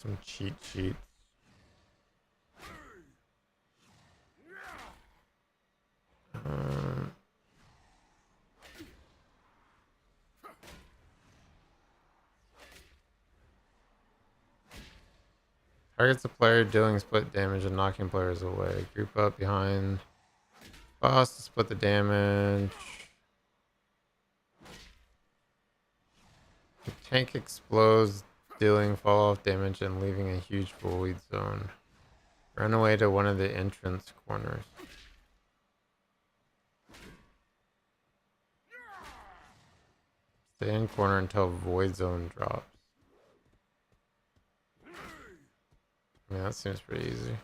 Some cheat sheets. Um, Targets a player dealing split damage and knocking players away. Group up behind boss to split the damage. The tank explodes, dealing fall off damage and leaving a huge void zone. Run away to one of the entrance corners. Stay in corner until void zone drops. I mean, that seems pretty easy.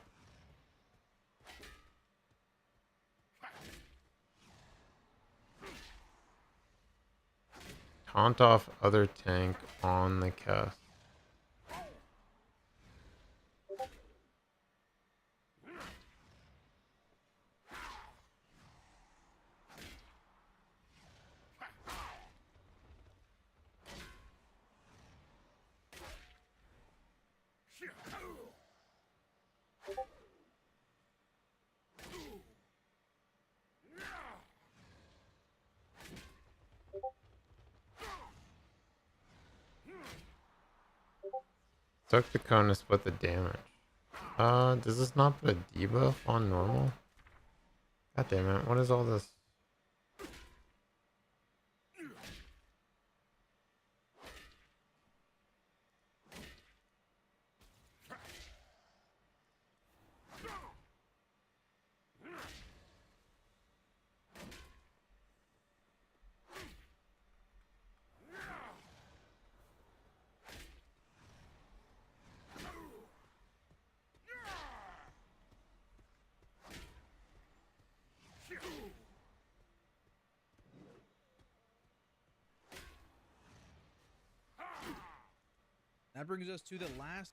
Taunt off other tank on the cast. Took the cone to split the damage. Does this not put a debuff on normal? God damn it, what is all this? That brings us to the last.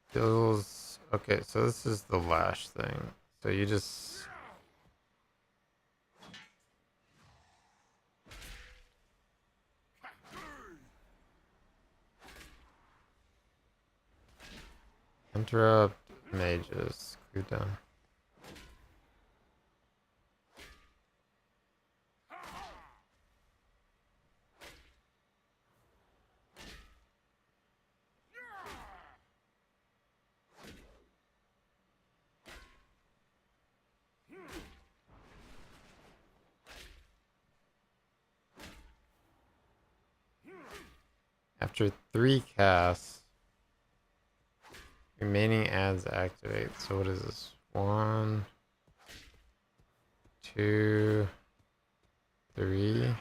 Feels okay, so this is the lash thing. So you just interrupt mages. Cooldown. After 3 casts, remaining ads activate. So what is this? 1, 2, 3.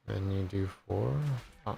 Then you do 4. Oh.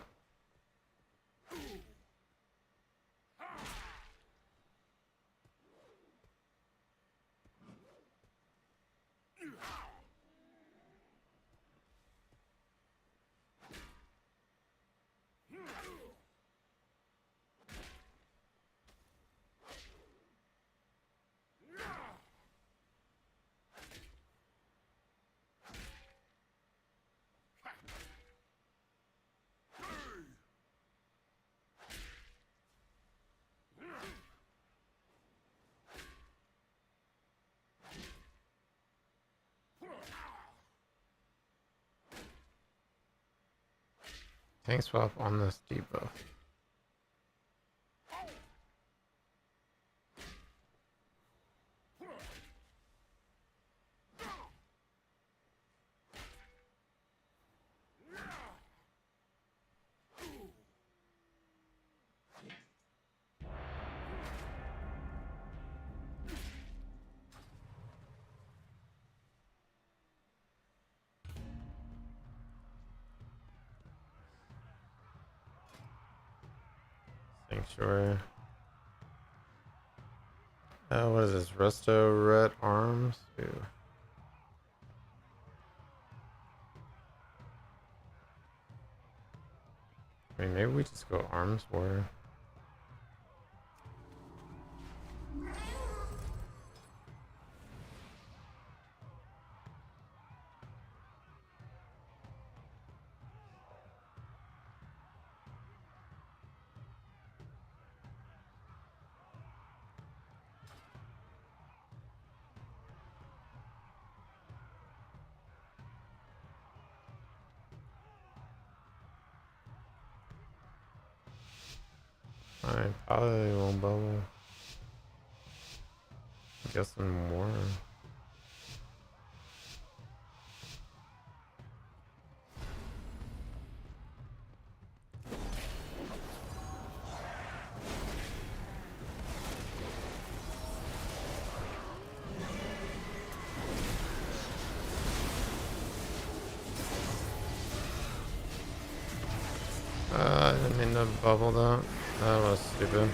Tank swap on this debuff. Sanctuary. What is this? Resto Red Arms? Ooh. I mean, maybe we just go Arms Warrior. Alright, probably won't bubble. Guessing more. I didn't mean to bubble that. That was stupid.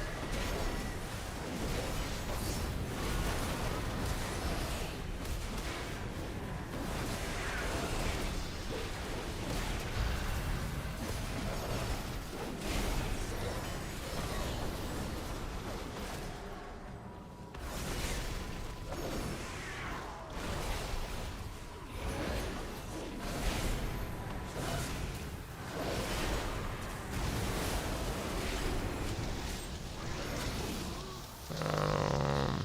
Um,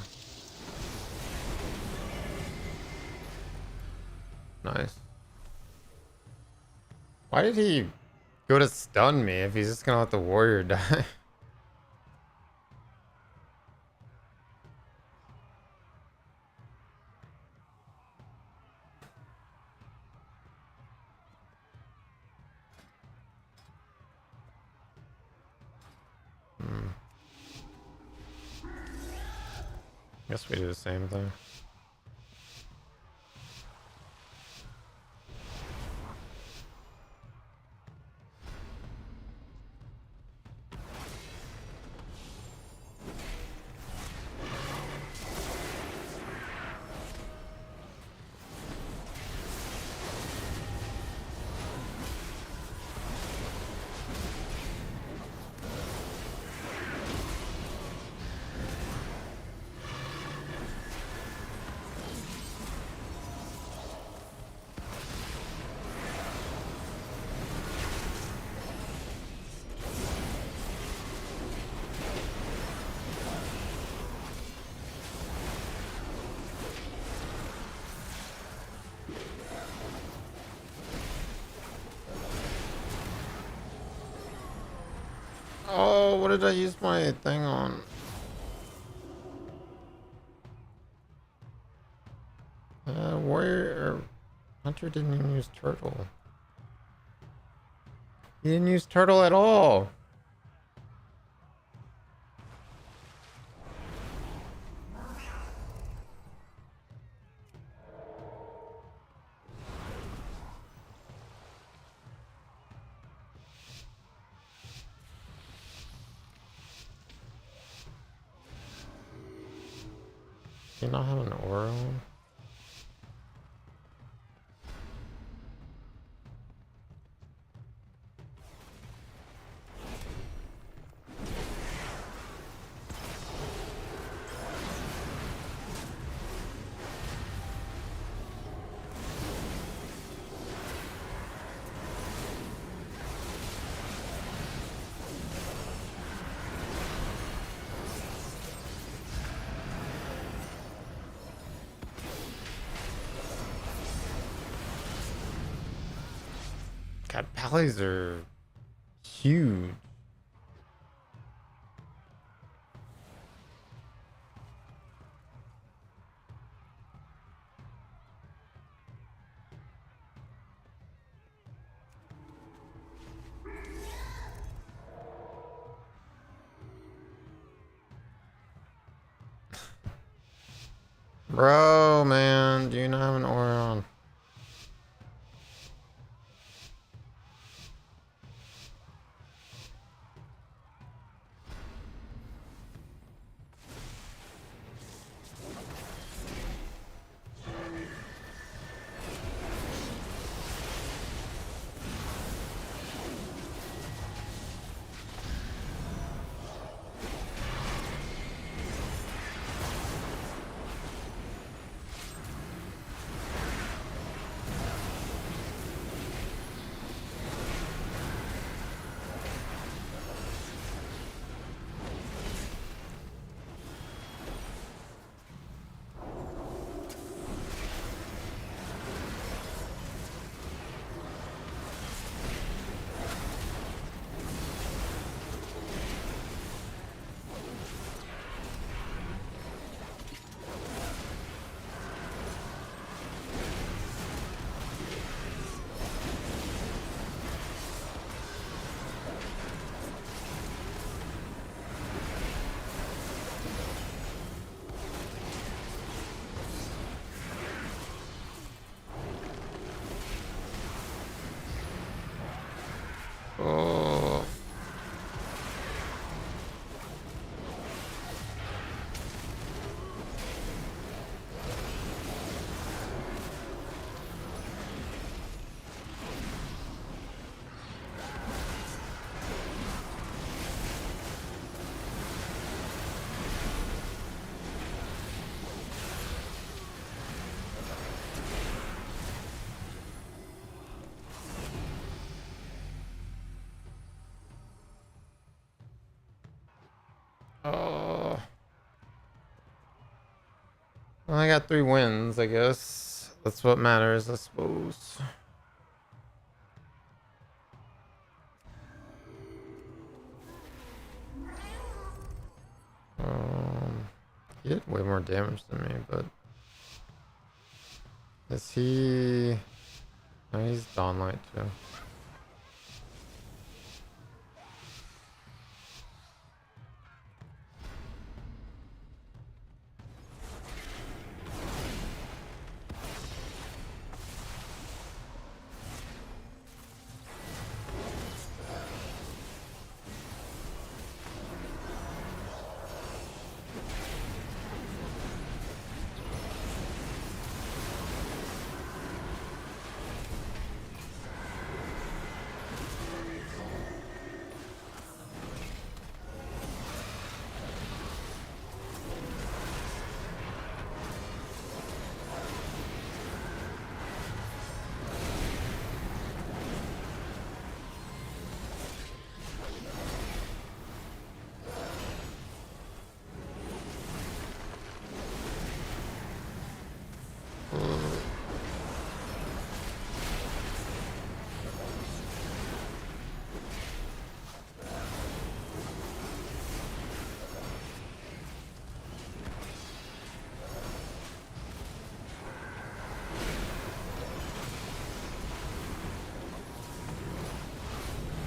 nice. Why did he go to stun me if he's just gonna let the warrior die? Hmm. Guess we do the same thing. Oh, what did I use my thing on? Warrior or Hunter didn't even use turtle. He didn't use turtle at all. Do you not have an aura on? God, pallies are huge. Bro, man, do you not have an aura on? Well, I got 3 wins, I guess. That's what matters, I suppose. Um, he did way more damage than me, but is he? No, he's Dawnlight too.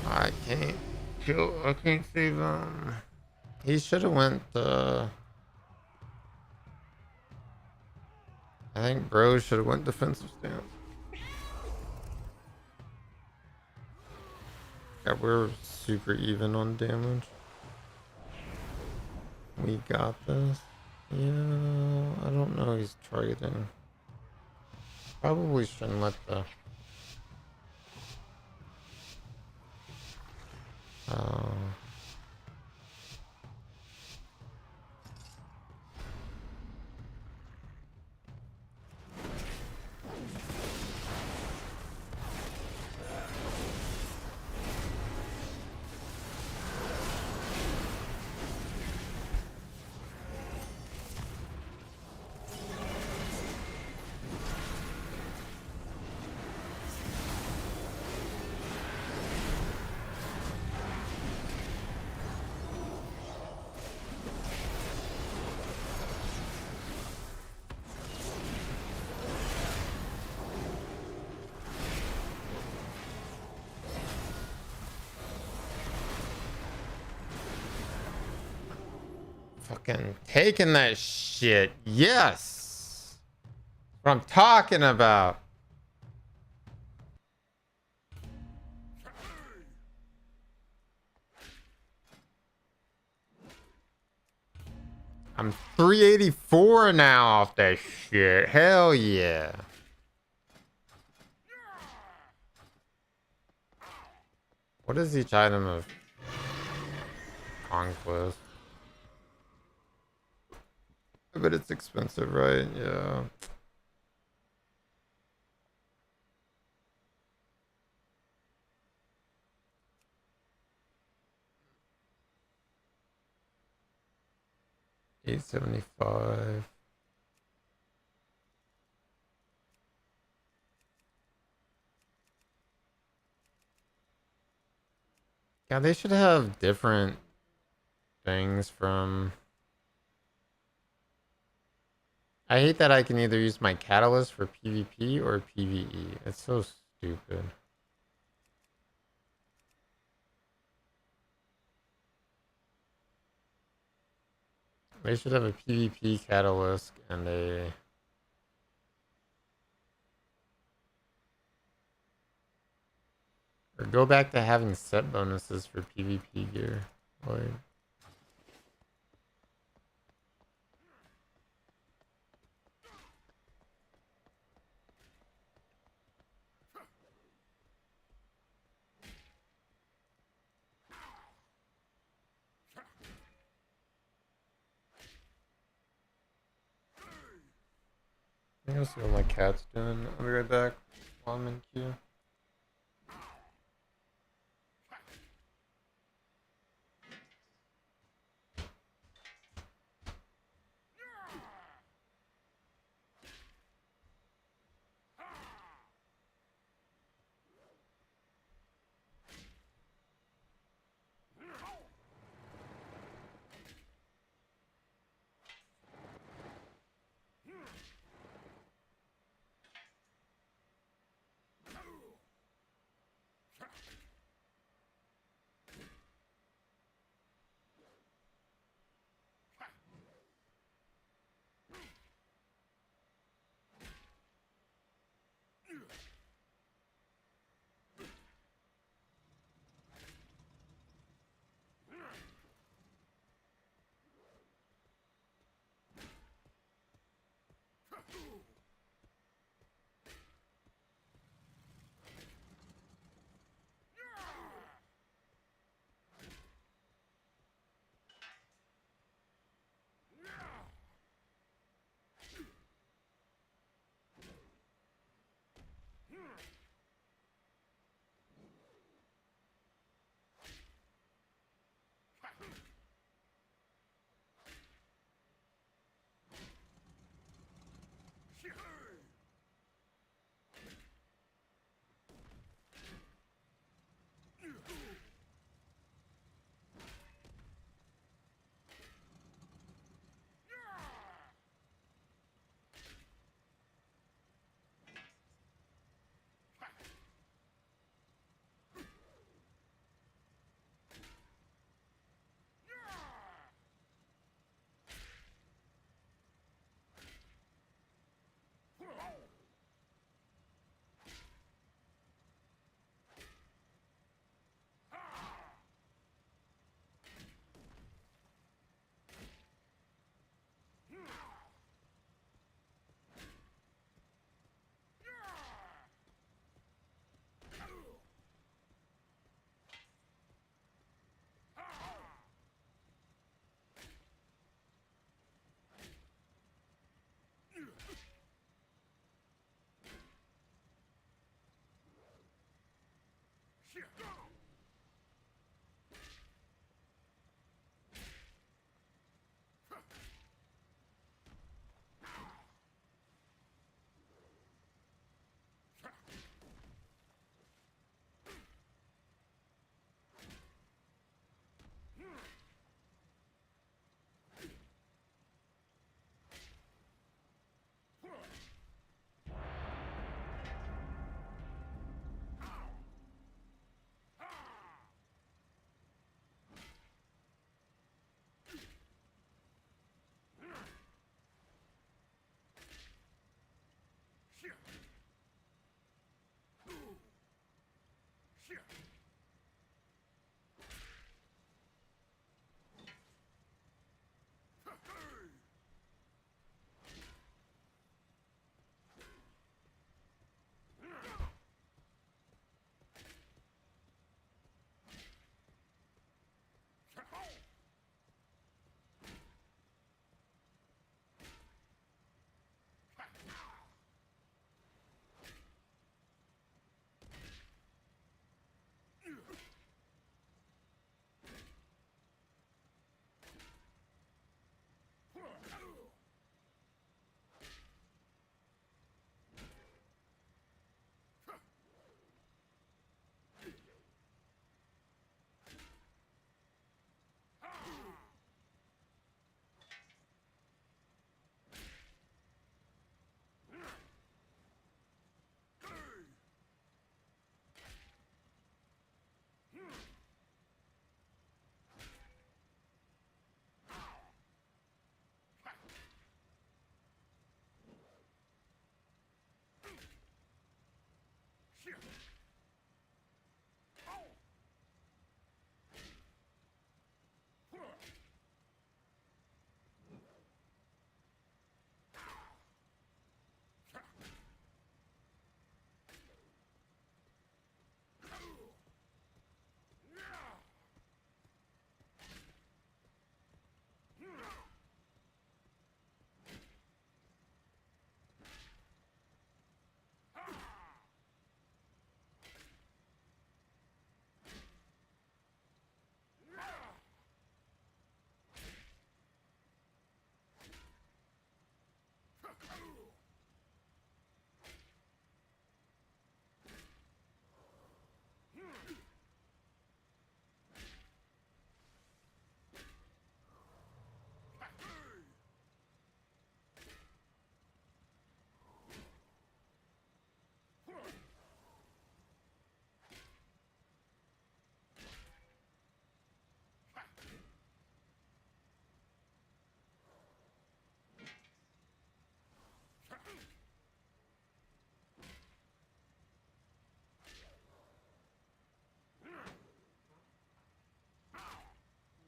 I can't kill. I can't save him. He should have went. I think Bro should have went defensive stance. Yeah, we're super even on damage. We got this. Yeah, I don't know. He's targeting. Probably shouldn't let the. Uh, fucking taking that shit. Yes. What I'm talking about. I'm 384 now off that shit. Hell yeah. What is each item of conquest? I bet it's expensive, right? Yeah. $875. Yeah, they should have different things from. I hate that I can either use my catalyst for PvP or PvE. It's so stupid. They should have a PvP catalyst and a. Or go back to having set bonuses for PvP gear. Like. I think I'll see what my cat's doing. I'll be right back while I'm in queue.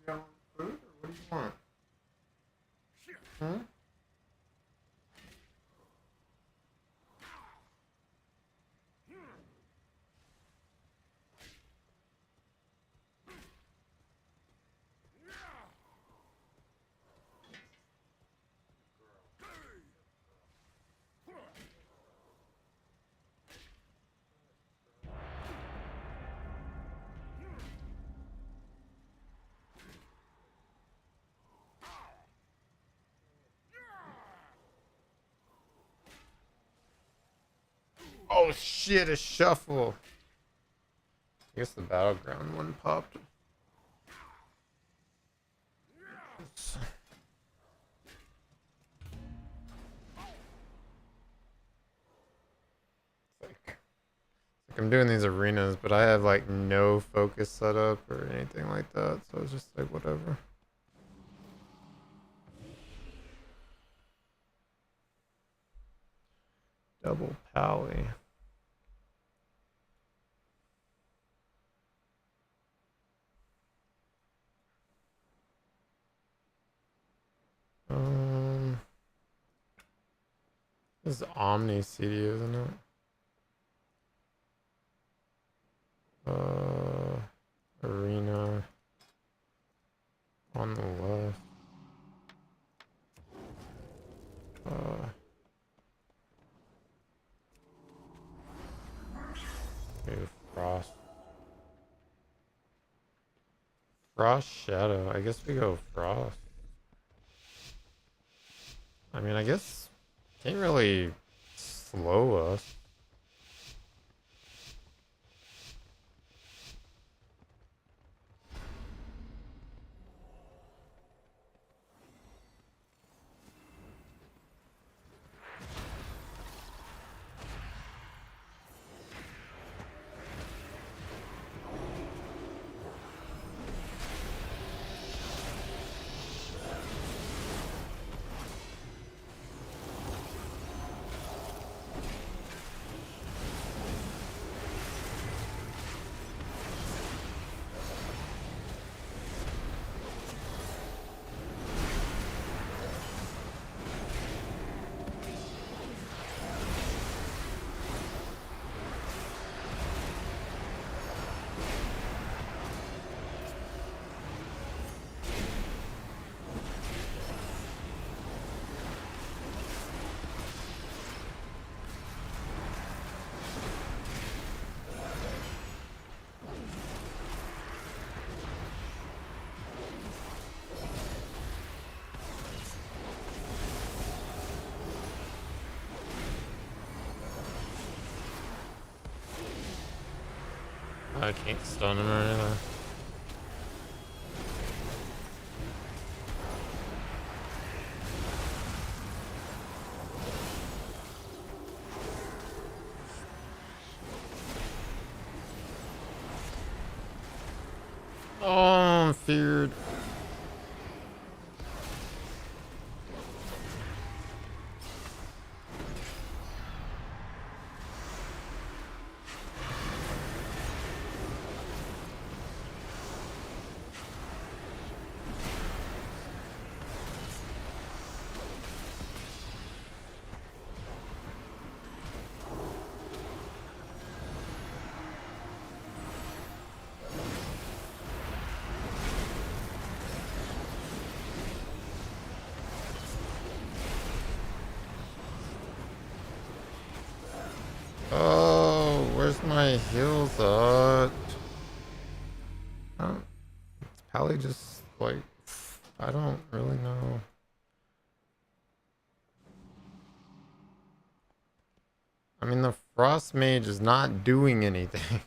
You want food or what do you want? Huh? Oh shit, a shuffle. I guess the battleground one popped. It's like I'm doing these arenas, but I have like no focus setup or anything like that, so it's just like whatever. Double pally. Um, this is Omni CD, isn't it? Arena on the left. Maybe Frost. Frost Shadow. I guess we go Frost. I mean, I guess can't really slow us. I can't stun him or anything. Oh, I'm feared. Oh, where's my heals at? Oh, it's probably just like, I don't really know. I mean, the Frost Mage is not doing anything.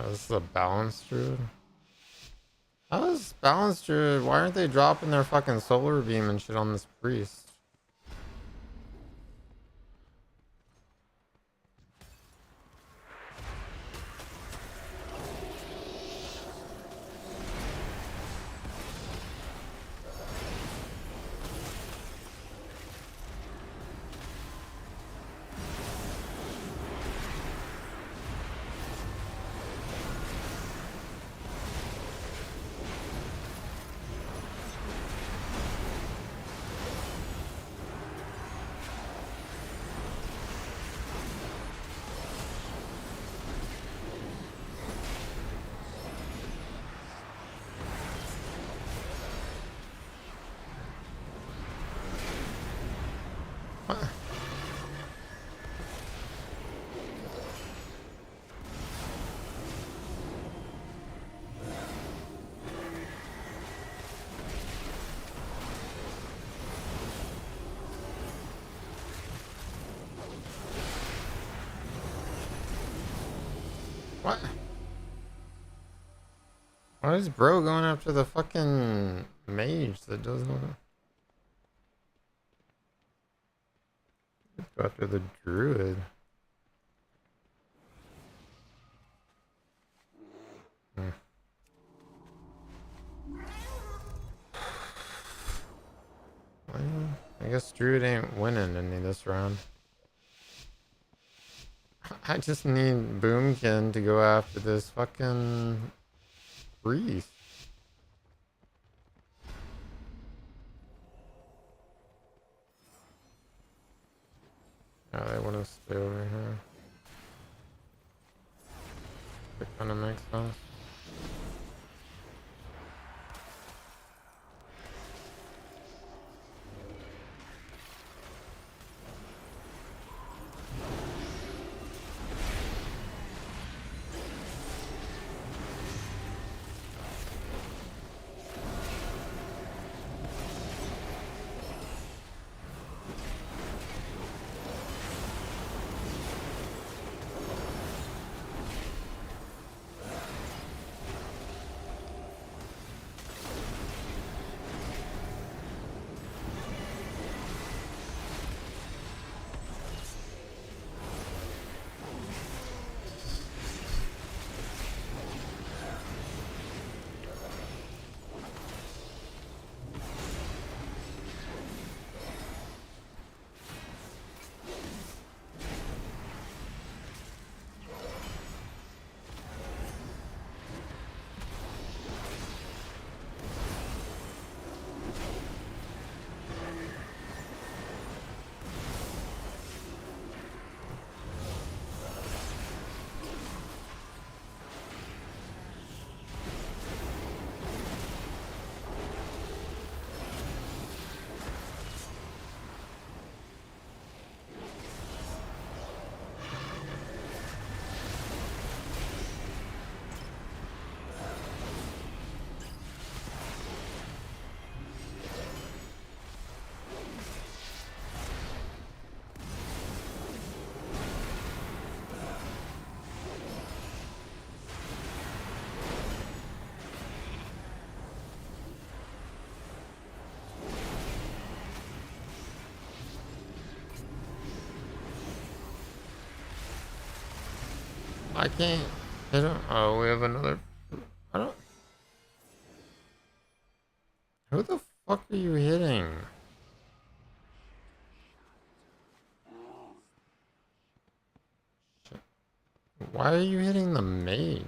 Oh, this is a balanced druid. How is balanced druid? Why aren't they dropping their fucking solar beam and shit on this priest? What? What? Why is bro going after the fucking mage that doesn't go after the druid? Hmm. Well, I guess druid ain't winning any this round. I just need Boomkin to go after this fucking priest. Yeah, they want to stay over here. That kind of makes sense. I can't hit him. Oh, we have another. I don't. Who the fuck are you hitting? Why are you hitting the mage?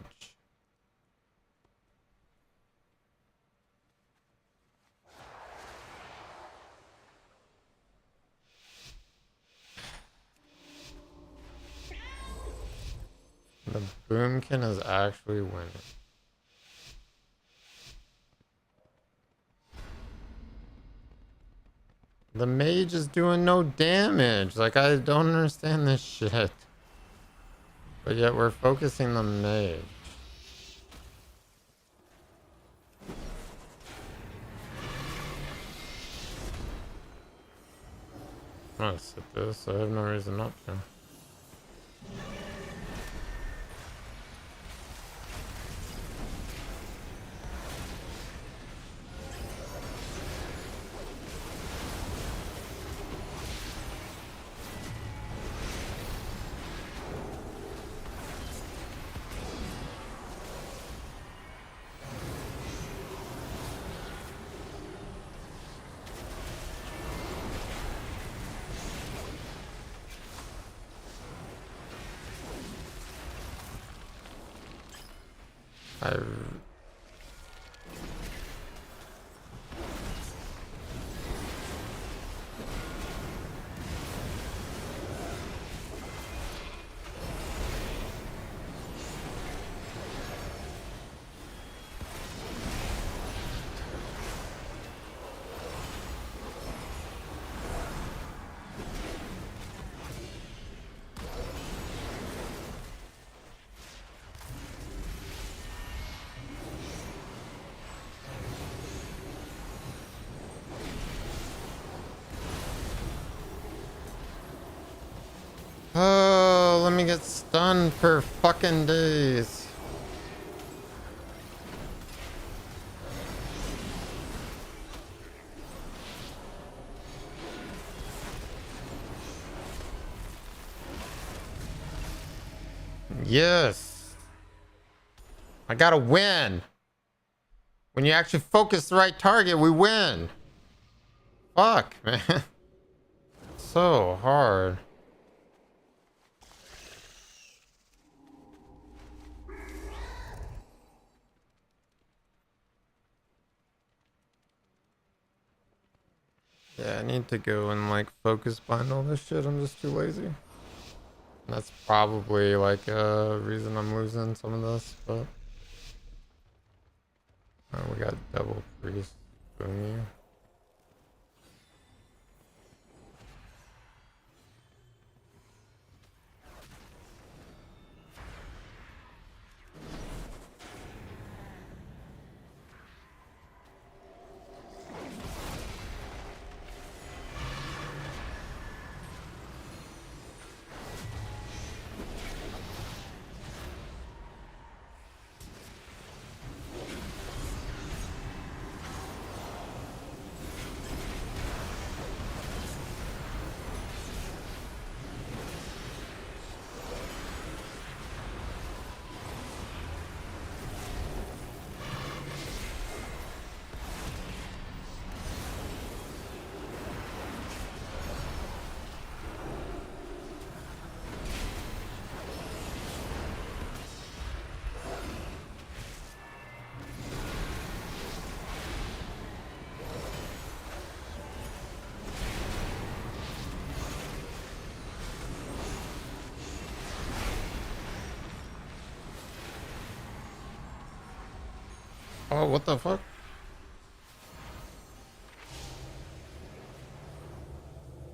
The boomkin is actually winning. The mage is doing no damage. Like, I don't understand this shit. But yet we're focusing the mage. I'm gonna sit this. I have no reason not to. I Oh, let me get stunned for fucking days. Yes. I gotta win. When you actually focus the right target, we win. Fuck, man. So hard. Yeah, I need to go and like focus bind all this shit. I'm just too lazy. That's probably like a reason I'm losing some of this, but we got double priest. Boom you. Oh, what the fuck?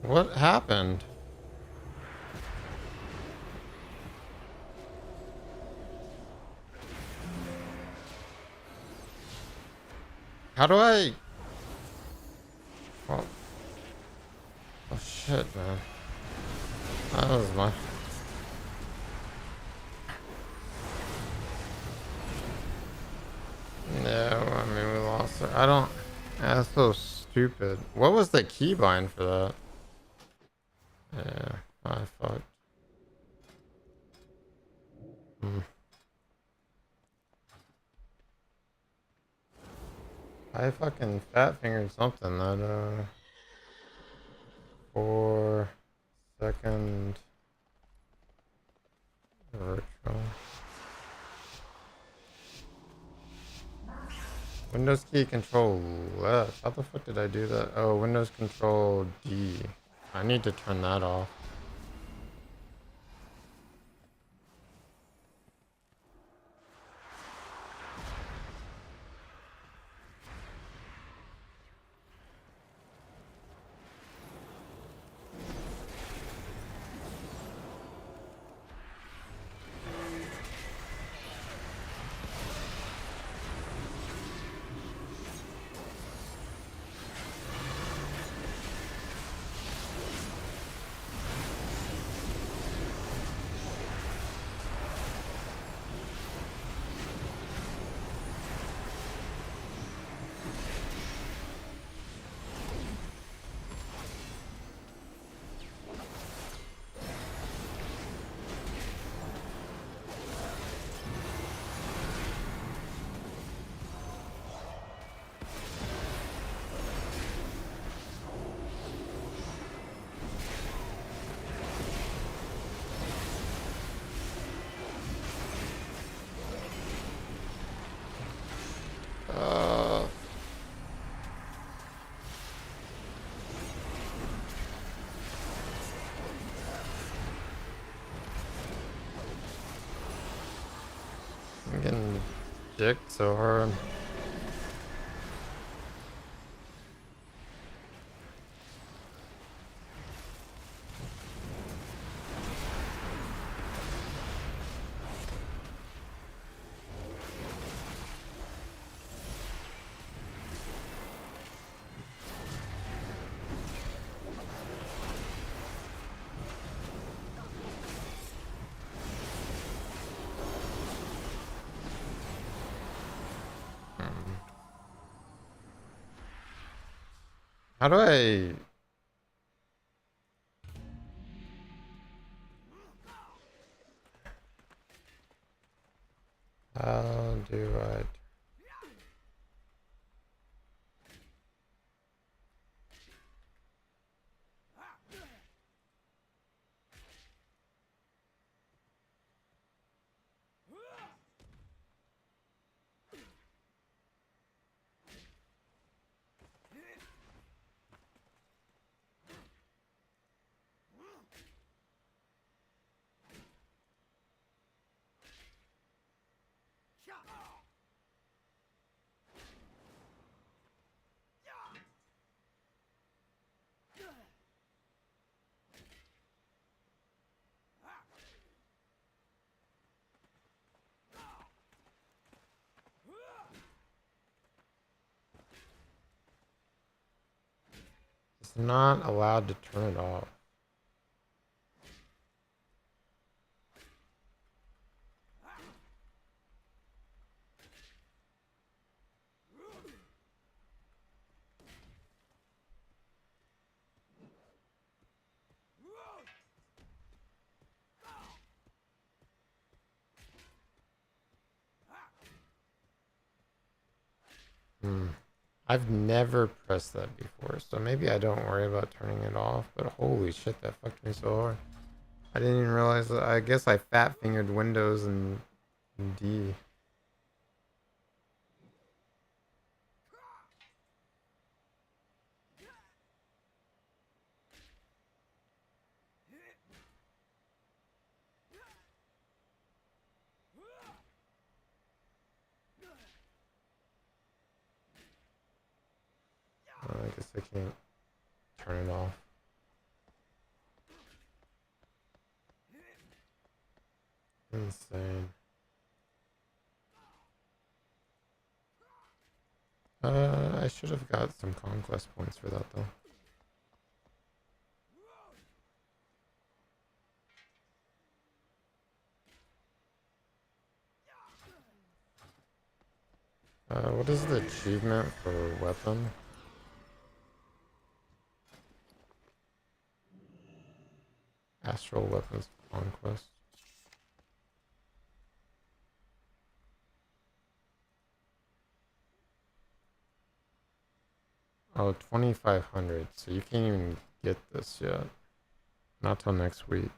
What happened? How do I... Oh, oh shit, man. That was my... Yeah, I mean, we lost her. I don't... That's so stupid. What was the keybind for that? Yeah, I fucked. I fucking fat fingered something that 4 second virtual. Windows key control left. How the fuck did I do that? Oh, Windows control D. I need to turn that off. Uh, I'm getting dicked so hard. How do I... How do I... It's not allowed to turn it off. Hmm. I've never pressed that before, so maybe I don't worry about turning it off, but holy shit, that fucked me so hard. I didn't even realize that. I guess I fat fingered Windows and D. I guess I can't turn it off. Insane. I should have got some conquest points for that though. What is the achievement for weapon? Astral weapons conquest. Oh, 2,500. So you can't even get this yet. Not till next week.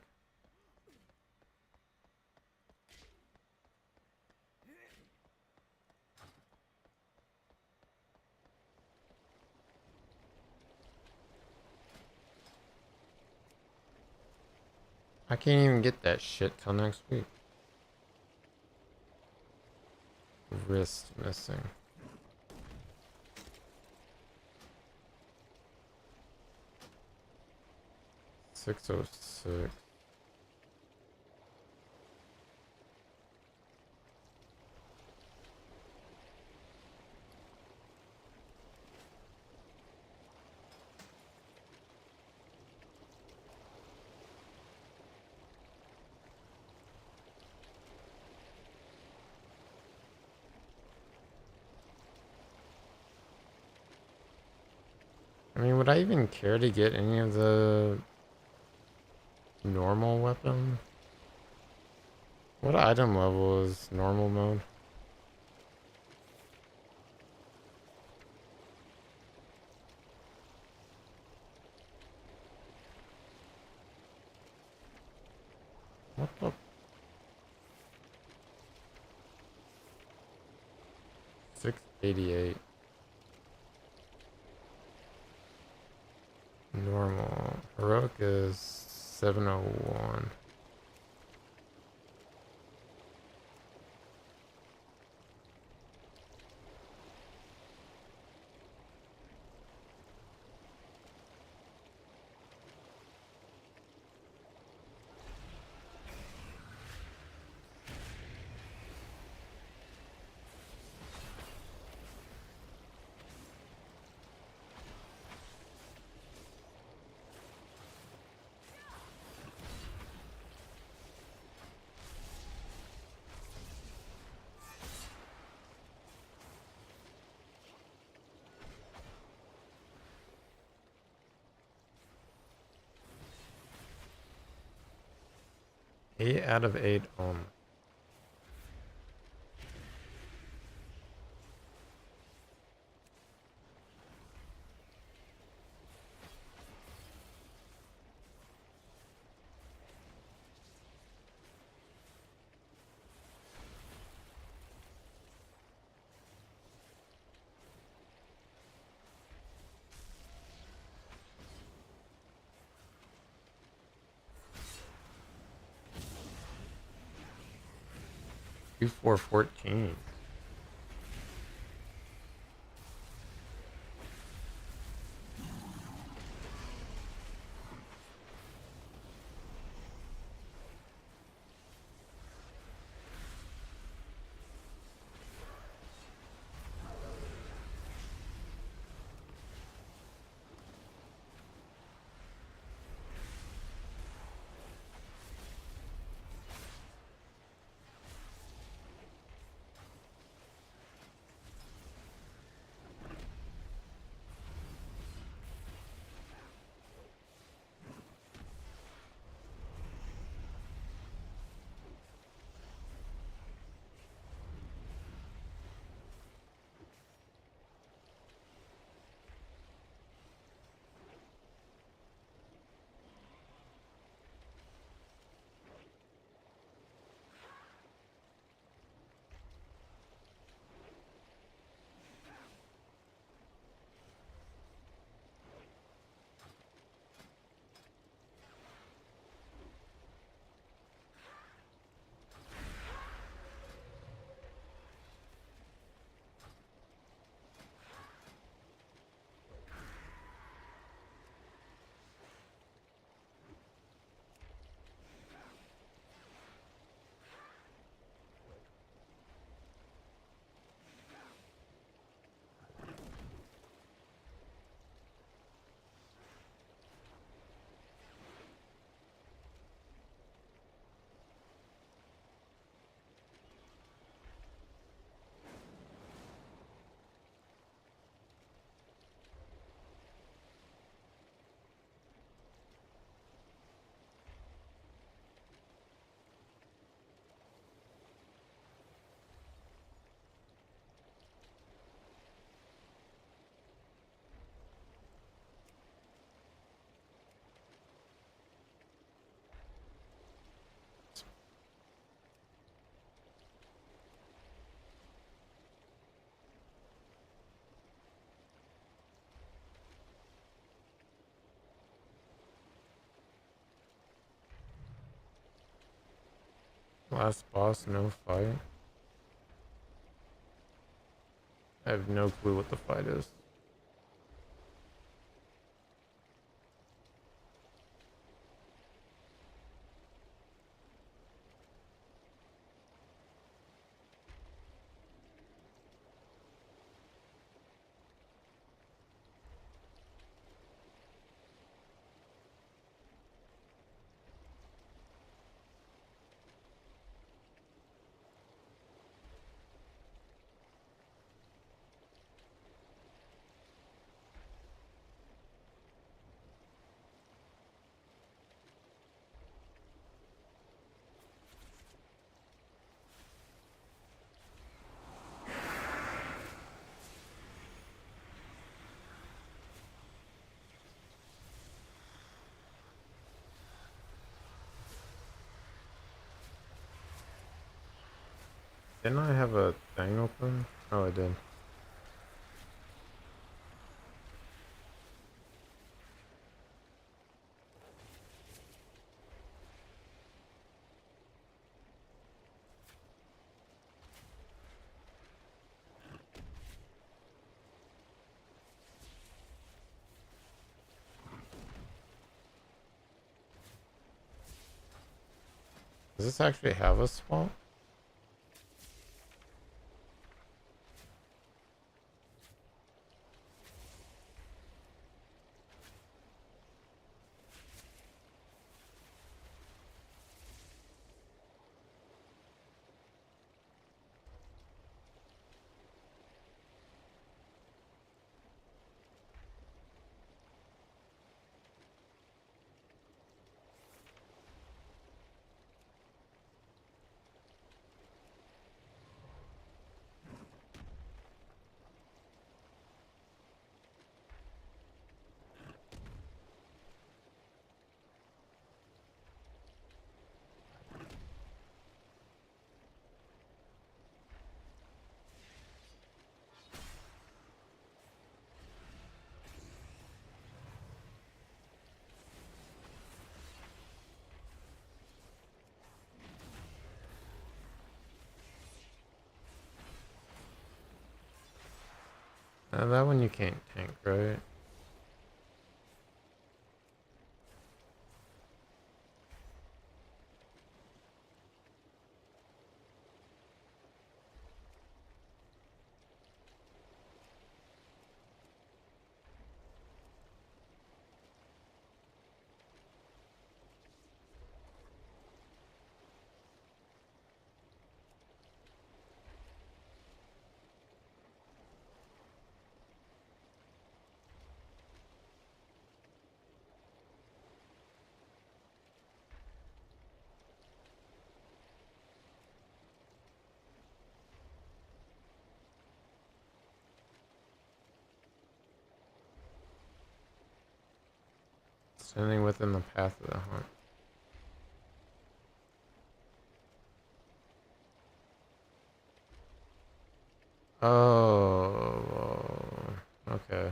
I can't even get that shit till next week. Wrist missing. 606. I mean, would I even care to get any of the normal weapon? What item level is normal mode? What the? 688. Normal. Heroic is 701. Eight out of eight. 2414. Last boss, no fight. I have no clue what the fight is. Didn't I have a thing open? Oh, I did. Does this actually have a swamp? That one you can't tank, right? Standing within the path of the hunt. Oh, okay.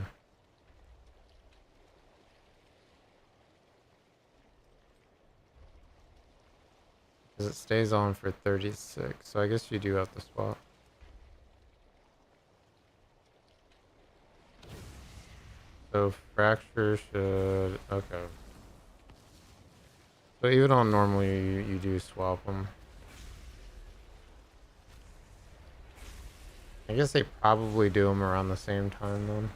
Because it stays on for 36, so I guess you do have to swap. So fracture should... Okay. So even on normal, you do swap them. I guess they probably do them around the same time then.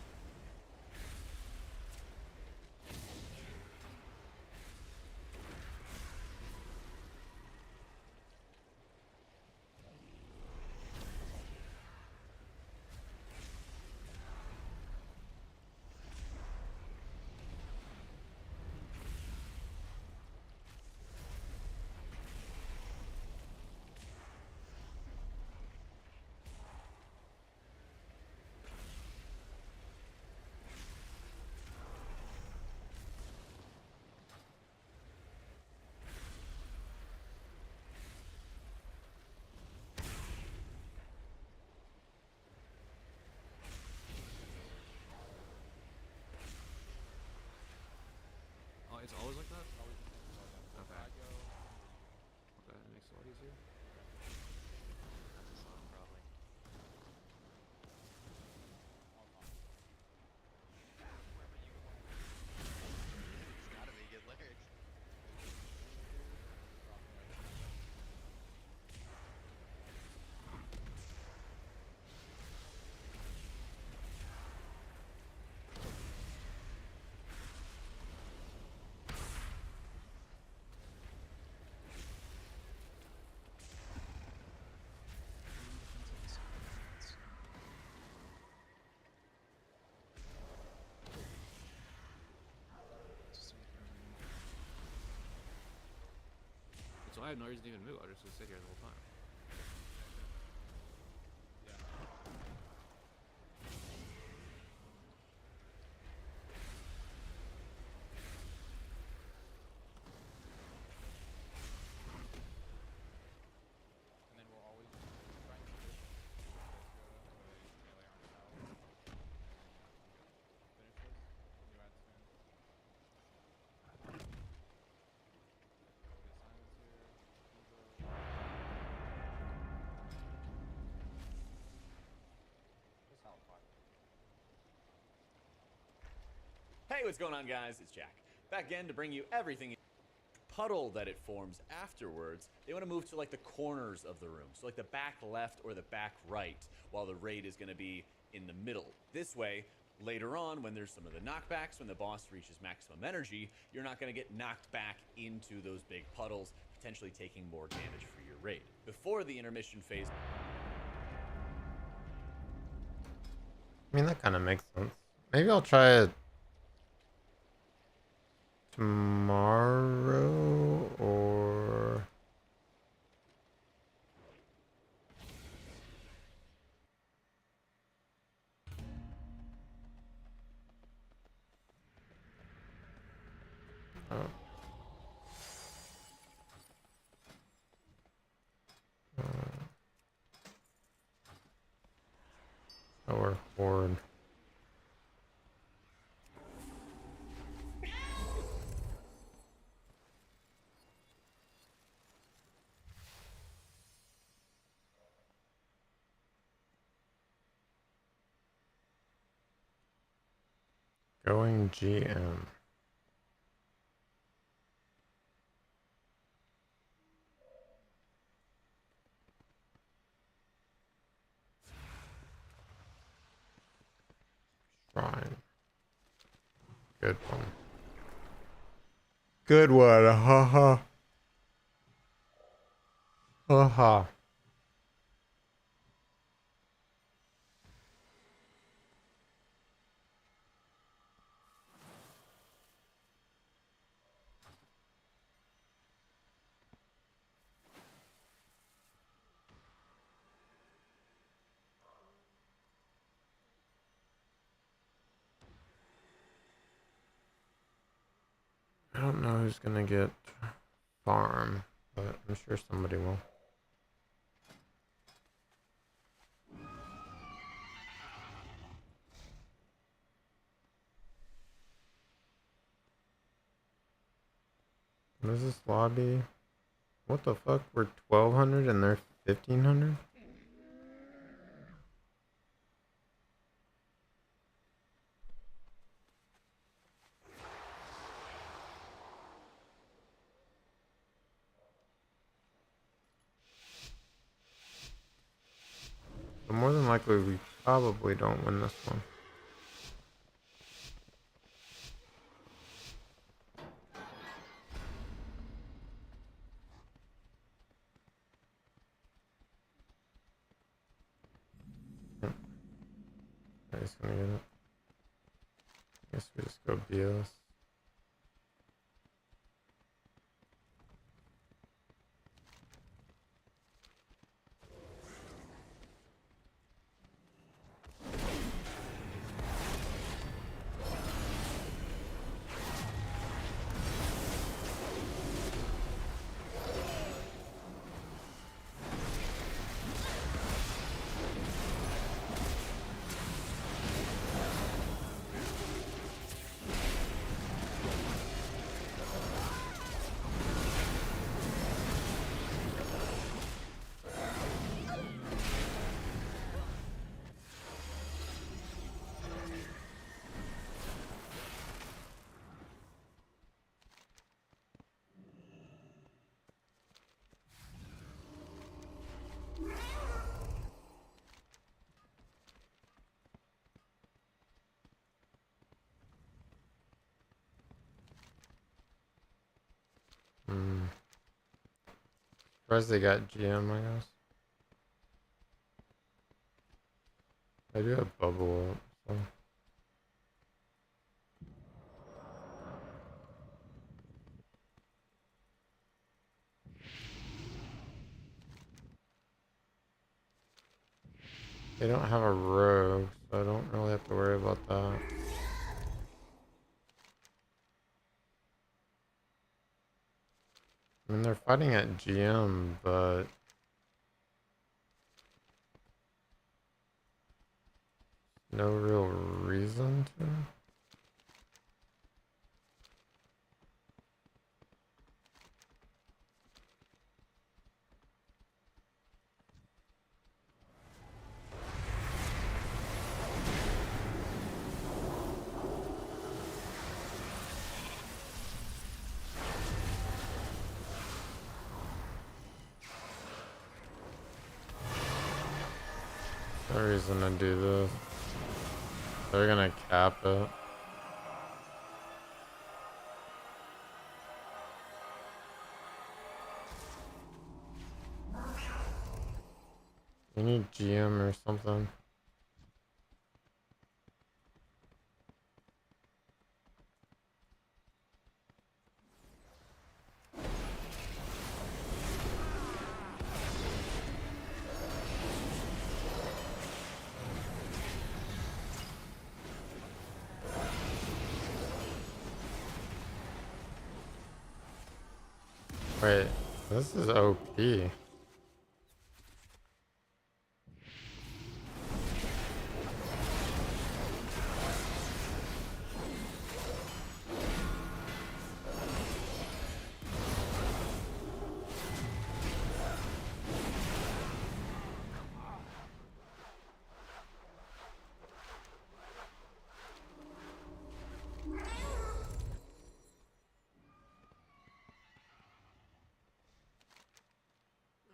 have no reason to even move. I'll just sit here the whole time. And then we'll always try and keep it. Lay on the tower. Finish this. New ad soon. Get assignments here. Evo. Just how far. Hey, what's going on, guys? It's Jack. Back again to bring you everything. Puddle that it forms afterwards, they want to move to like the corners of the room. So like the back left or the back right, while the raid is going to be in the middle. This way, later on, when there's some of the knockbacks, when the boss reaches maximum energy, you're not going to get knocked back into those big puddles, potentially taking more damage for your raid. Before the intermission phase. I mean, that kind of makes sense. Maybe I'll try it tomorrow or... Oh. Or horde. Going GM. Shrine. Good one. Good one. Haha. Haha. I don't know who's gonna get farm, but I'm sure somebody will. What is this lobby? What the fuck? We're 1200 and they're 1500? So more than likely we probably don't win this one. I just gonna get it. Guess we just go BS. Hmm. Surprised they got GM, I guess. I do have bubble up, so. They don't have a rogue, so I don't really have to worry about that. I mean, they're fighting at GM, but no real reason to. No reason to do this. They're gonna cap it. We need GM or something. Wait, this is OP.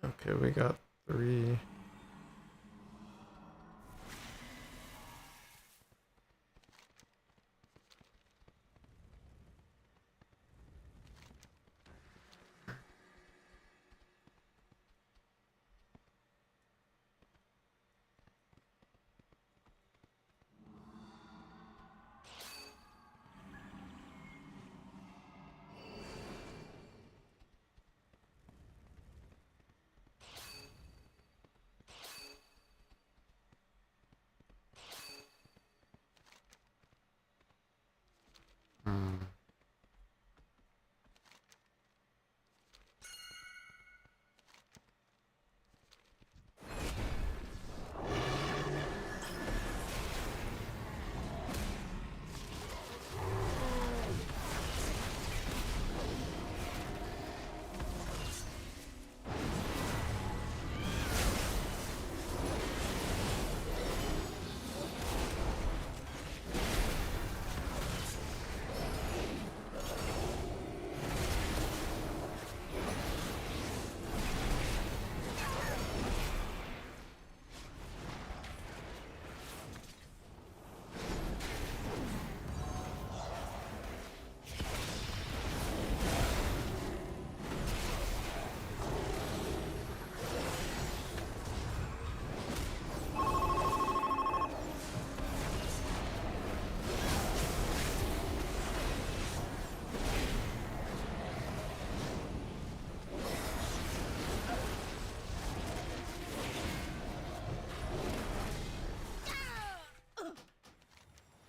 Okay, we got 3. Hmm.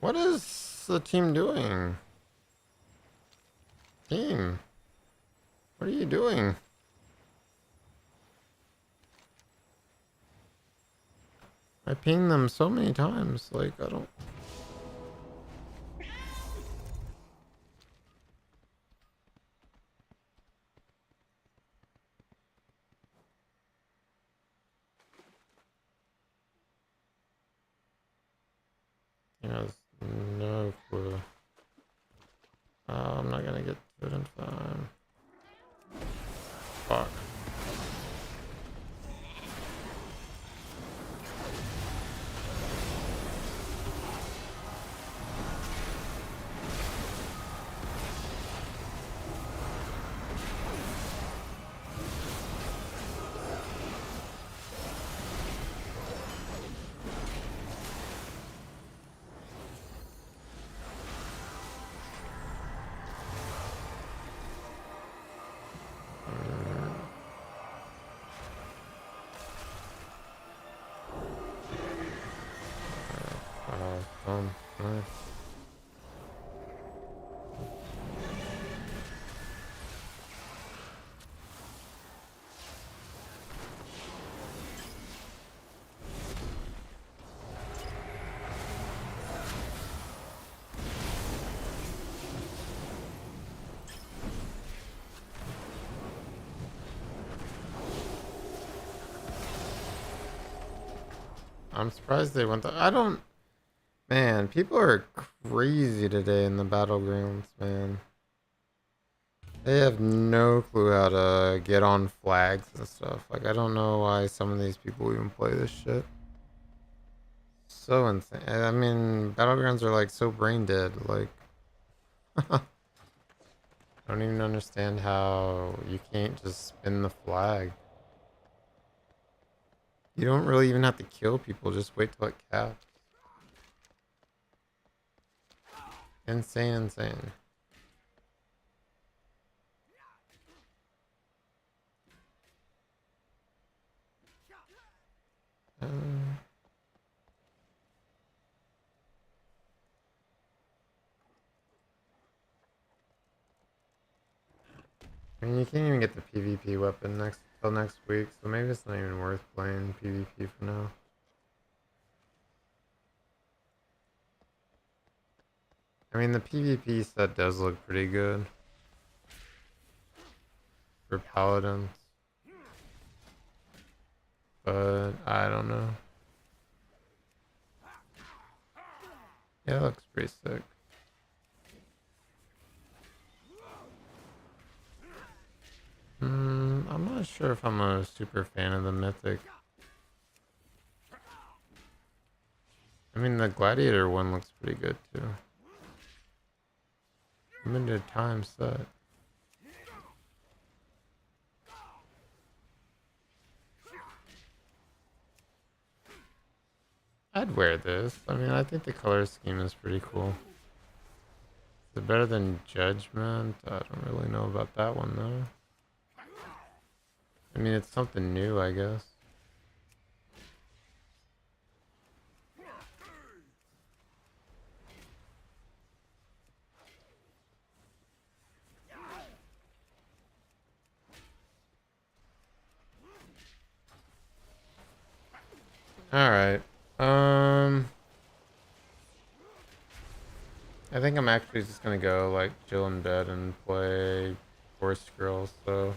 What is the team doing? Team, what are you doing? I pinged them so many times, like, I don't... He has no clue. I'm not gonna get to it in time. Fuck. I'm surprised they went. I don't. Man, people are crazy today in the battlegrounds, man. They have no clue how to get on flags and stuff. Like, I don't know why some of these people even play this shit. So insane. I mean, battlegrounds are like so brain dead. Like, I don't even understand how you can't just spin the flag. You don't really even have to kill people. Just wait till it caps. Insane, insane. Uh, I mean, you can't even get the PvP weapon till next week, so maybe it's not even worth playing PvP for now. I mean, the PvP set does look pretty good for paladins, but I don't know. Yeah, it looks pretty sick. I'm not sure if I'm a super fan of the mythic. I mean, the gladiator one looks pretty good too. Limited time set. I'd wear this. I mean, I think the color scheme is pretty cool. Is it better than Judgment? I don't really know about that one though. I mean, it's something new, I guess. Alright. I think I'm actually just gonna go, like, chill in bed and play Forest Girls, so...